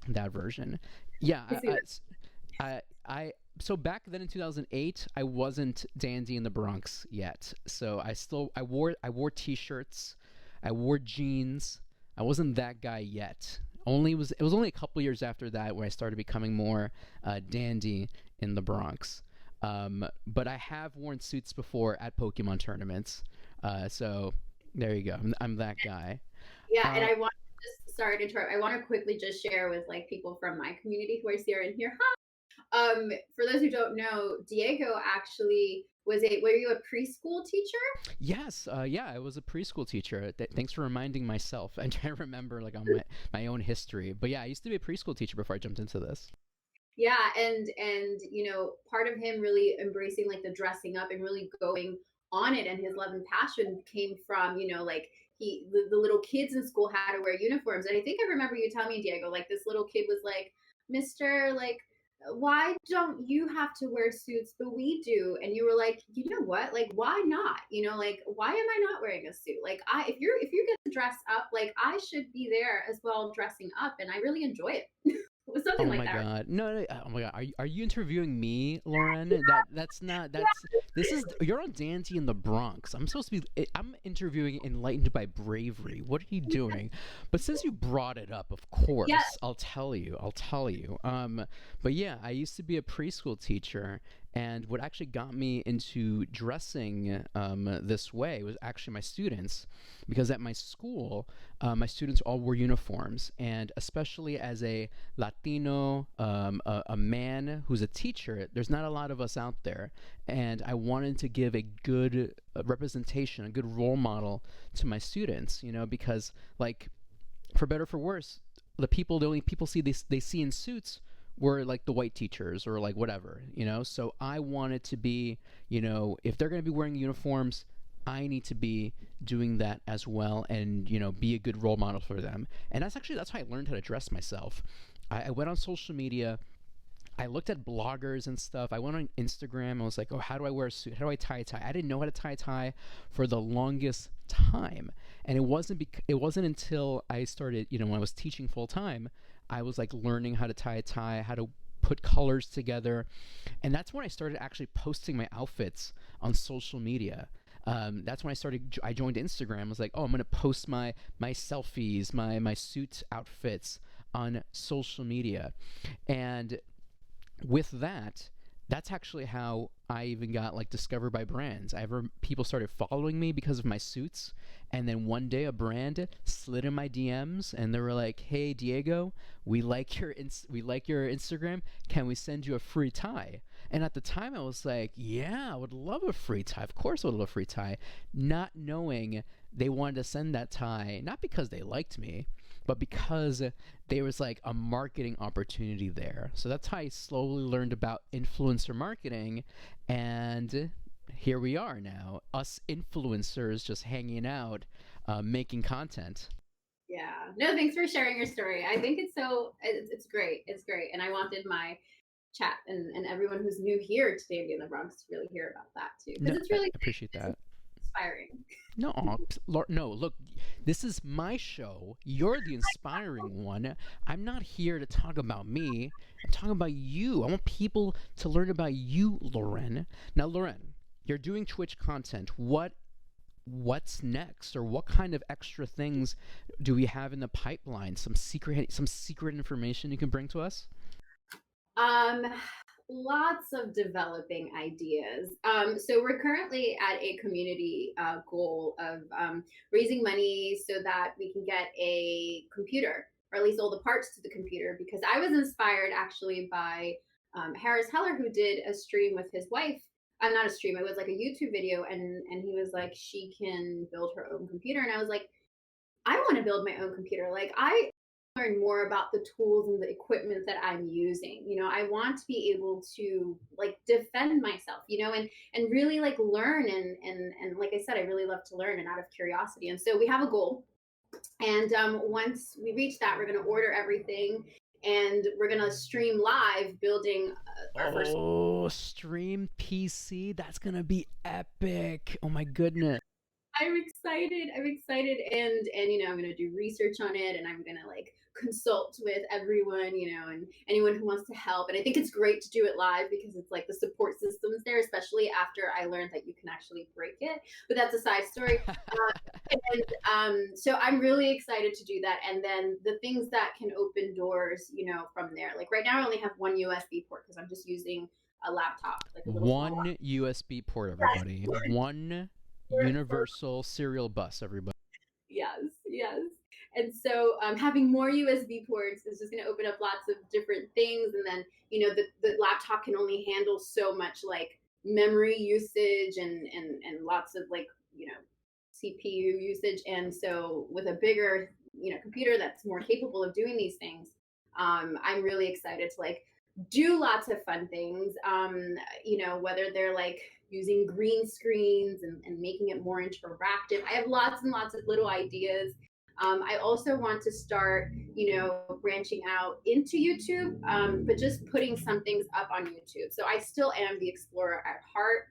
that version. Yeah, I see that. so back then in 2008, I wasn't Dandy in the Bronx yet. So I wore t-shirts, I wore jeans. I wasn't that guy yet. It was only a couple years after that where I started becoming more Dandy in the Bronx. But I have worn suits before at Pokemon tournaments. So there you go. I'm that guy. Yeah, and Uh, I want to just sorry to interrupt. I want to quickly just share with like people from my community who I see are in here. For those who don't know, Diego actually were you a preschool teacher? yes, yeah, I was a preschool teacher. Thanks for reminding myself. I'm trying to remember like on my own history. But yeah, I used to be a preschool teacher before I jumped into this. Yeah, and part of him really embracing like the dressing up and really going on it, and his love and passion came from, like the little kids in school had to wear uniforms. And I think I remember you telling me, Diego, like this little kid was like, Mr. like, why don't you have to wear suits but we do? And you were like, you know what, like why not, like why am I not wearing a suit? Like I if you get to dress up, like I should be there as well dressing up, and I really enjoy it. It was something Oh like my that. god. No, no, oh my god. Are you interviewing me, Loren? That's not that's this is you're on Dandy in the Bronx. I'm supposed to be I'm interviewing Enlightened by Bravery. What are you doing? But since you brought it up, of Yeah. course, I'll tell you. I'll tell you. But yeah, I used to be a preschool teacher, and what actually got me into dressing this way was actually my students, because at my school, my students all wore uniforms, and especially as a Latino, a man who's a teacher, there's not a lot of us out there. And I wanted to give a good representation, a good role model to my students, because, like, for better or for worse, the only people they see in suits were like the white teachers or like whatever. So I wanted to be, if they're going to be wearing uniforms, I need to be doing that as well, and be a good role model for them. And that's how I learned how to dress myself. I went on social media. I looked at bloggers and stuff. I went on Instagram. I was like, oh, how do I wear a suit? How do I tie a tie? I didn't know how to tie a tie for the longest time. And it wasn't until I started, when I was teaching full time, I was like learning how to tie a tie, how to put colors together. And that's when I started actually posting my outfits on social media. That's when I joined Instagram. I was like, oh, I'm going to post my selfies, my suit outfits on social media. And with that, that's actually how I even got like discovered by brands. People started following me because of my suits, and then one day a brand slid in my DMs and they were like, "Hey Diego, we like your Instagram. Can we send you a free tie?" And at the time I was like, "Yeah, I would love a free tie. Of course I would love a free tie," not knowing they wanted to send that tie not because they liked me, but because there was like a marketing opportunity there. So that's how I slowly learned about influencer marketing, and here we are now, us influencers just hanging out, making content. Yeah. No, thanks for sharing your story. I think it's great. It's great. And I wanted my chat and everyone who's new here to Dandy in the Bronx to really hear about that too. No, Because it's I really appreciate it's that. inspiring. No, no, look, this is my show. You're the inspiring one. I'm not here to talk about me. I'm talking about you. I want people to learn about you, Loren. Now, Loren, you're doing Twitch content. What's next, or what kind of extra things do we have in the pipeline? Some secret information you can bring to us? Um, Lots of developing ideas. So we're currently at a community goal of raising money so that we can get a computer, or at least all the parts to the computer. Because I was inspired actually by Harris Heller, who did a stream with his wife. I'm not a stream; it was like a YouTube video, and he was like, she can build her own computer, and I was like, I want to build my own computer. Like I learn more about the tools and the equipment that I'm using. I want to be able to like defend myself, and really like learn, and like I said, I really love to learn and out of curiosity. And so we have a goal. And once we reach that, we're going to order everything and we're going to stream live building our first. Oh, stream PC. That's gonna be epic. Oh my goodness. I'm excited. I'm excited, and I'm gonna do research on it, and I'm gonna like consult with everyone, and anyone who wants to help. And I think it's great to do it live because it's like the support systems there, especially after I learned that you can actually break it. But that's a side story. And so I'm really excited to do that. And then the things that can open doors, from there. Like right now, I only have one USB port because I'm just using a laptop, like a little small One USB port, everybody. One for universal serial bus, everybody. yes, yes. And so having more USB ports is just going to open up lots of different things. And then, the laptop can only handle so much like memory usage and lots of like, CPU usage. And so with a bigger, computer that's more capable of doing these things, I'm really excited to like do lots of fun things. Whether they're like using green screens and making it more interactive. I have lots and lots of little ideas. I also want to start, branching out into YouTube, but just putting some things up on YouTube. So I still am the explorer at heart.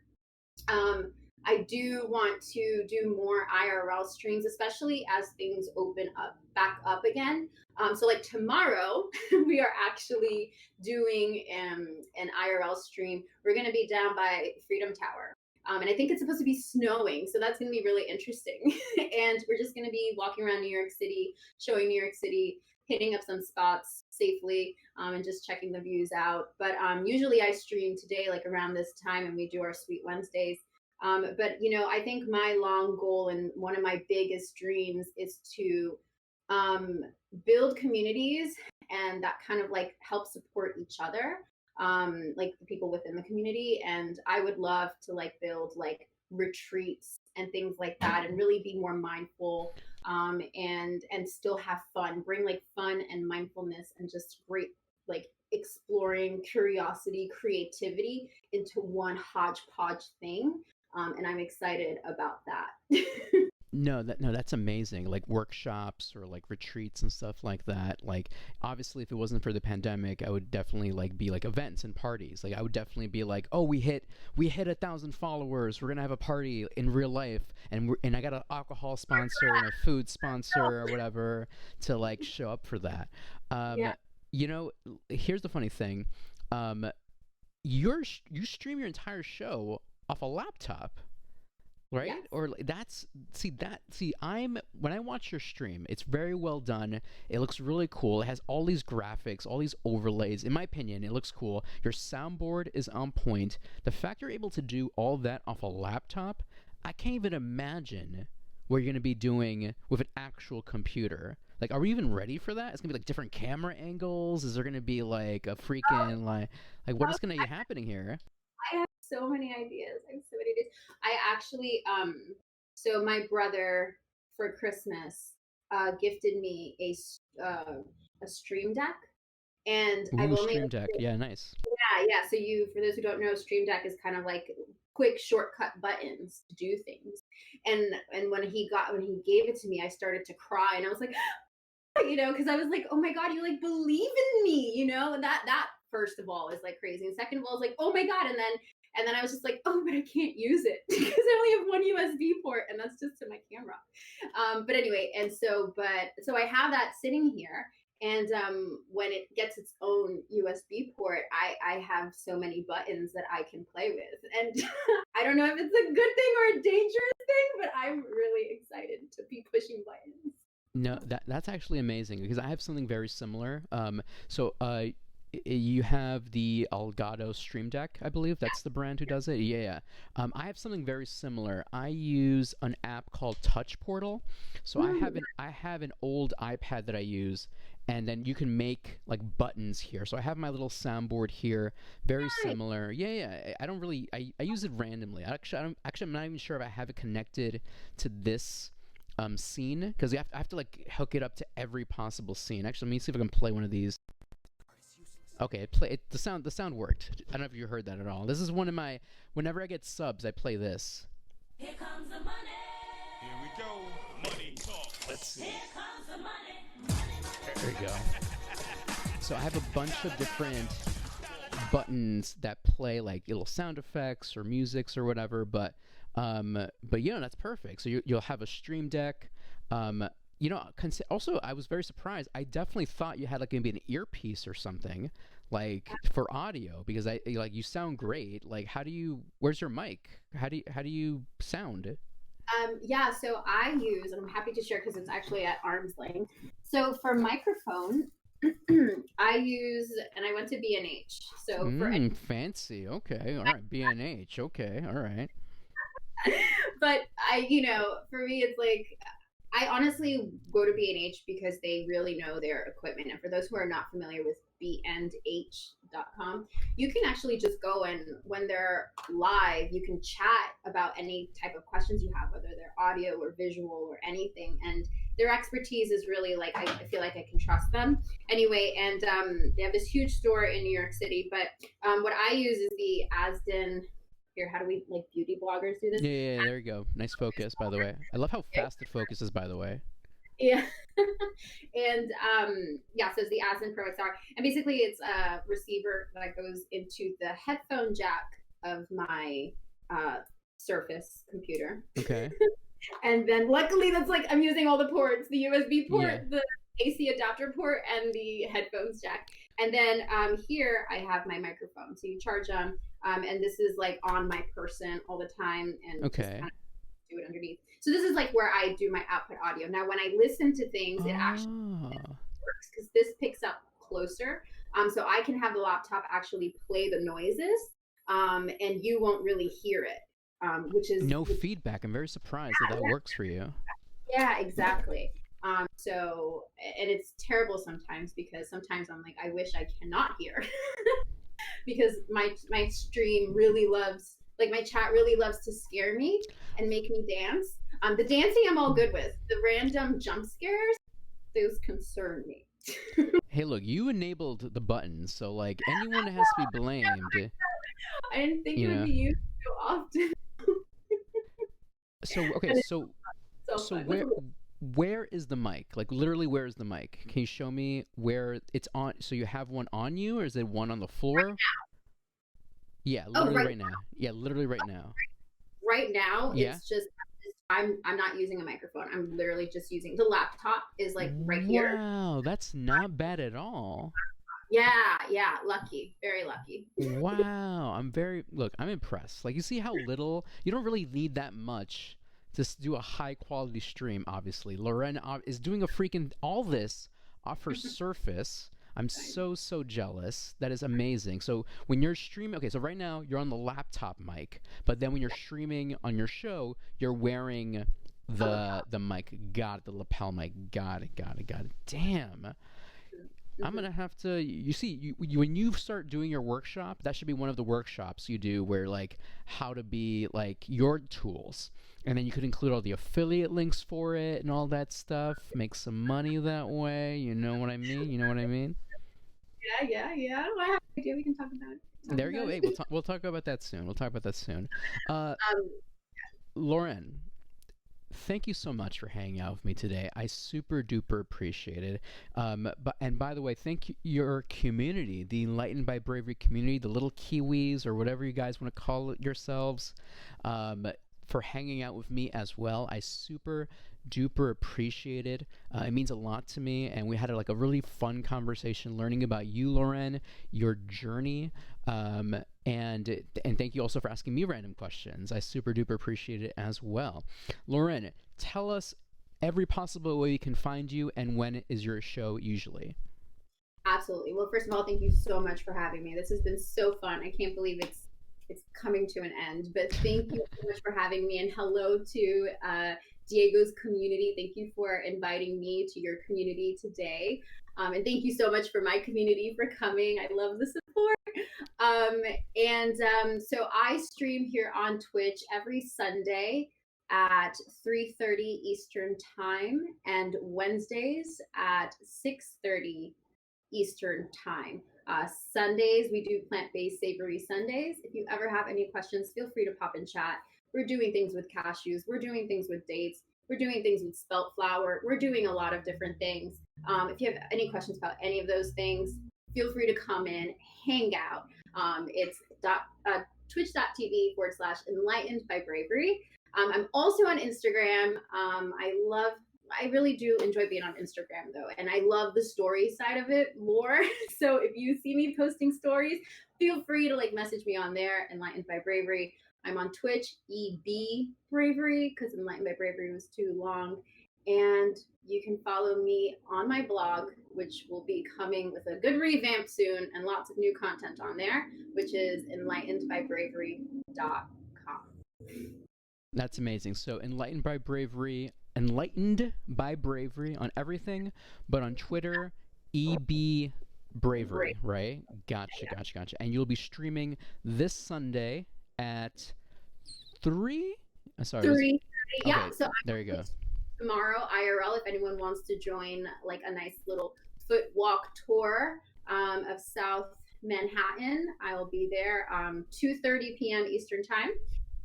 I do want to do more IRL streams, especially as things open up back up again. So like tomorrow, we are actually doing an IRL stream. We're going to be down by Freedom Tower. And I think it's supposed to be snowing, so that's going to be really interesting. And we're just going to be walking around New York City, showing New York City, hitting up some spots safely, and just checking the views out. But usually I stream today, like around this time, and we do our Sweet Wednesdays. But I think my long goal and one of my biggest dreams is to build communities and that kind of like help support each other, like the people within the community. And I would love to like build like retreats and things like that, and really be more mindful, and still have fun, bring like fun and mindfulness and just great like exploring curiosity, creativity into one hodgepodge thing. And I'm excited about that. No, that's amazing. Like workshops or like retreats and stuff like that. Like obviously if it wasn't for the pandemic, I would definitely like be like events and parties. Like I would definitely be like, "Oh, we hit 1,000 followers. We're going to have a party in real life and I got an alcohol sponsor and a food sponsor or whatever to like show up for that." Yeah. Here's the funny thing. You stream your entire show off a laptop, right? Yes. Or I'm when I watch your stream, it's very well done. It looks really cool. It has all these graphics, all these overlays. In my opinion, it looks cool. Your soundboard is on point. The fact you're able to do all that off a laptop, I can't even imagine what you're going to be doing with an actual computer. Like, are we even ready for that? It's going to be like different camera angles. Is there going to be like a freaking like what is going to be happening here? I have so many ideas. I have so many ideas. I actually, so my brother for Christmas gifted me a Stream Deck, and I've Ooh, only Stream Deck. Yeah, nice. yeah. So for those who don't know, Stream Deck is kind of like quick shortcut buttons to do things. And when he gave it to me, I started to cry, and I was like, because I was like, oh my god, you like believe in me, and that first of all is like crazy, and second of all is like, oh my god, and then I was just like, oh, but I can't use it because I only have one USB port, and that's just to my camera. But anyway, and so I have that sitting here, and when it gets its own USB port, I have so many buttons that I can play with, and I don't know if it's a good thing or a dangerous thing, but I'm really excited to be pushing buttons. No, that's actually amazing because I have something very similar. You have the Elgato Stream Deck, I believe that's the brand who does it. Yeah. I have something very similar. I use an app called Touch Portal. So I have an old iPad that I use, and then you can make like buttons here. So I have my little soundboard here, very similar. Yeah. I don't really I use it randomly. I'm not even sure if I have it connected to this scene because I have to like hook it up to every possible scene. Actually, let me see if I can play one of these. Okay, the sound worked. I don't know if you heard that at all. This is one of my whenever I get subs, I play this. Here comes the money. Here we go. Money talk. Let's see. Here comes the money. There you go. So I have a bunch of different buttons that play like little sound effects or musics or whatever, but that's perfect. So you'll have a Stream Deck. Also I was very surprised. I definitely thought you had like maybe an earpiece or something like for audio because you sound great. Like where's your mic? How do you sound? So I use, and I'm happy to share because it's actually at arm's length. So for microphone, I went to B&H. So for Fancy. Okay. All right. B&H. Okay. All right. but for me, it's like I honestly go to B&H because they really know their equipment. And for those who are not familiar with bnh.com, you can actually just go, and when they're live, you can chat about any type of questions you have, whether they're audio or visual or anything. And their expertise is really like, I feel like I can trust them anyway. And they have this huge store in New York City. But what I use is the Asden. Here, how do we, like, beauty bloggers do this? Yeah, there you go. Nice focus, by the way. I love how fast it focuses, by the way. Yeah. And yeah, so it's the Asden Pro XR. And basically it's a receiver that goes into the headphone jack of my Surface computer. Okay. And then luckily that's like, I'm using all the ports, the USB port, Yeah. the AC adapter port, and the headphones jack. And then here I have my microphone. So you charge them, and this is like on my person all the time, and just Okay. kind of do it underneath. So this is like where I do my output audio. Now, when I listen to things, it actually works because this picks up closer. So I can have the laptop actually play the noises, and you won't really hear it, which is No feedback. I'm very surprised that works for you. Yeah, exactly. So, and it's terrible sometimes because sometimes I'm like, I wish I cannot hear because my stream really loves, like, my chat really loves to scare me and make me dance. The dancing I'm all good with. The random jump scares, those concern me. Hey, look, you enabled the buttons, so like anyone has to be blamed. I didn't think it would be used so often. So okay, so where is the mic? Like literally, where is the mic? Can you show me where it's on? So you have one on you, or is it one on the floor? Right now. Yeah, literally right now. Yeah, literally right now. Right now, yeah. It's just I'm not using a microphone. I'm literally just using the laptop is like right here. Wow, that's not bad at all. Yeah, lucky, very lucky. Wow, I'm impressed. Like, you see how little, you don't really need that much to do a high quality stream, obviously. Loren is doing a freaking, all this off her Surface. I'm so jealous. That is amazing. So when you're streaming, okay, so right now you're on the laptop mic, but then when you're streaming on your show, you're wearing the mic. Got it, the lapel mic. Got it. Damn. I'm gonna have to. You see, when you start doing your workshop, that should be one of the workshops you do, where like how to be like your tools, and then you could include all the affiliate links for it and all that stuff. Make some money that way. You know what I mean? Yeah. Well, I have an idea. We can talk about it. There you go. Hey, we'll talk about that soon. Loren, thank you so much for hanging out with me today. I super duper appreciate it. And by the way, thank your community, the Enlightened by Bravery community, the little Kiwis or whatever you guys want to call it yourselves, for hanging out with me as well. I super duper appreciate it. It means a lot to me, and we had a really fun conversation learning about you, Loren, your journey, and thank you also for asking me random questions. I super duper appreciate it as well. Loren, tell us every possible way we can find you, and when is your show usually? Absolutely. Well, first of all, thank you so much for having me. This has been so fun. I can't believe it's coming to an end, but thank you so much for having me, and hello to Diego's community. Thank you for inviting me to your community today. And thank you so much for my community for coming. I love the support. So I stream here on Twitch every Sunday at 3:30 Eastern Time, and Wednesdays at 6:30 Eastern Time. Sundays, we do plant-based savory Sundays. If you ever have any questions, feel free to pop in chat. We're doing things with cashews. We're doing things with dates. We're doing things with spelt flour. We're doing a lot of different things. If you have any questions about any of those things, feel free to come in, hang out. It's twitch.tv/Enlightened by Bravery. I'm also on Instagram. I really do enjoy being on Instagram, though, and I love the story side of it more. So if you see me posting stories, feel free to message me on there, Enlightened by Bravery. I'm on Twitch, EB Bravery, because Enlightened by Bravery was too long. And you can follow me on my blog, which will be coming with a good revamp soon and lots of new content on there, which is enlightenedbybravery.com. That's amazing. So enlightened by bravery on everything, but on Twitter, EB Bravery, right? Gotcha, gotcha, gotcha. And you'll be streaming this Sunday at 3? Sorry. 3:30. Yeah. Okay, So there you go. tomorrow IRL, if anyone wants to join like a nice little foot walk tour of South Manhattan, I will be there 2:30 p.m. Eastern time.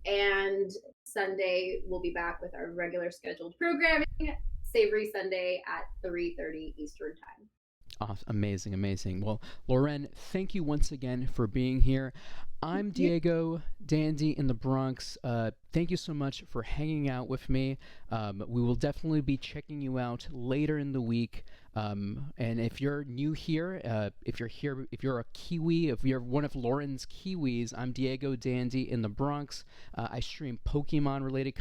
And Sunday we'll be back with our regular scheduled programming, Savory Sunday at 3:30 Eastern time. Awesome. Amazing, amazing. Well, Loren, thank you once again for being here. I'm Diego, Dandy in the Bronx. Thank you so much for hanging out with me. We will definitely be checking you out later in the week. And if you're new here, if you're a Kiwi, if you're one of Loren's Kiwis, I'm Diego Dandy in the Bronx. I stream Pokemon-related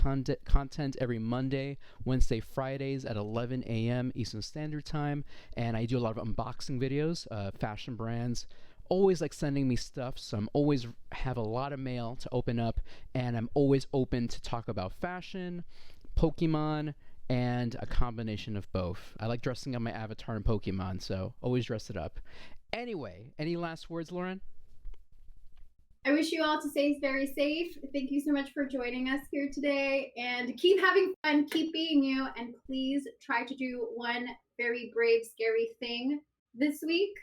content every Monday, Wednesday, Fridays at 11 a.m. Eastern Standard Time, and I do a lot of unboxing videos, fashion brands. Always like sending me stuff, so I'm always have a lot of mail to open up, and I'm always open to talk about fashion, Pokemon, and a combination of both. I like dressing up my avatar in Pokemon, so always dress it up. Anyway, any last words, Loren? I wish you all to stay very safe. Thank you so much for joining us here today, and keep having fun, keep being you, and please try to do one very brave, scary thing this week.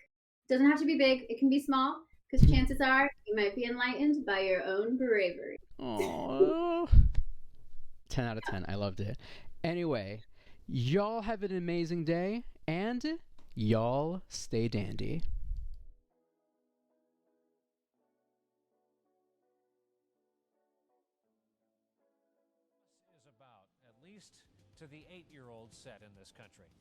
Doesn't have to be big, it can be small, because chances are you might be enlightened by your own bravery. Oh, 10 out of 10. I loved it. Anyway, y'all have an amazing day, and y'all stay dandy. Is about, at least to the 8-year-old set in this country.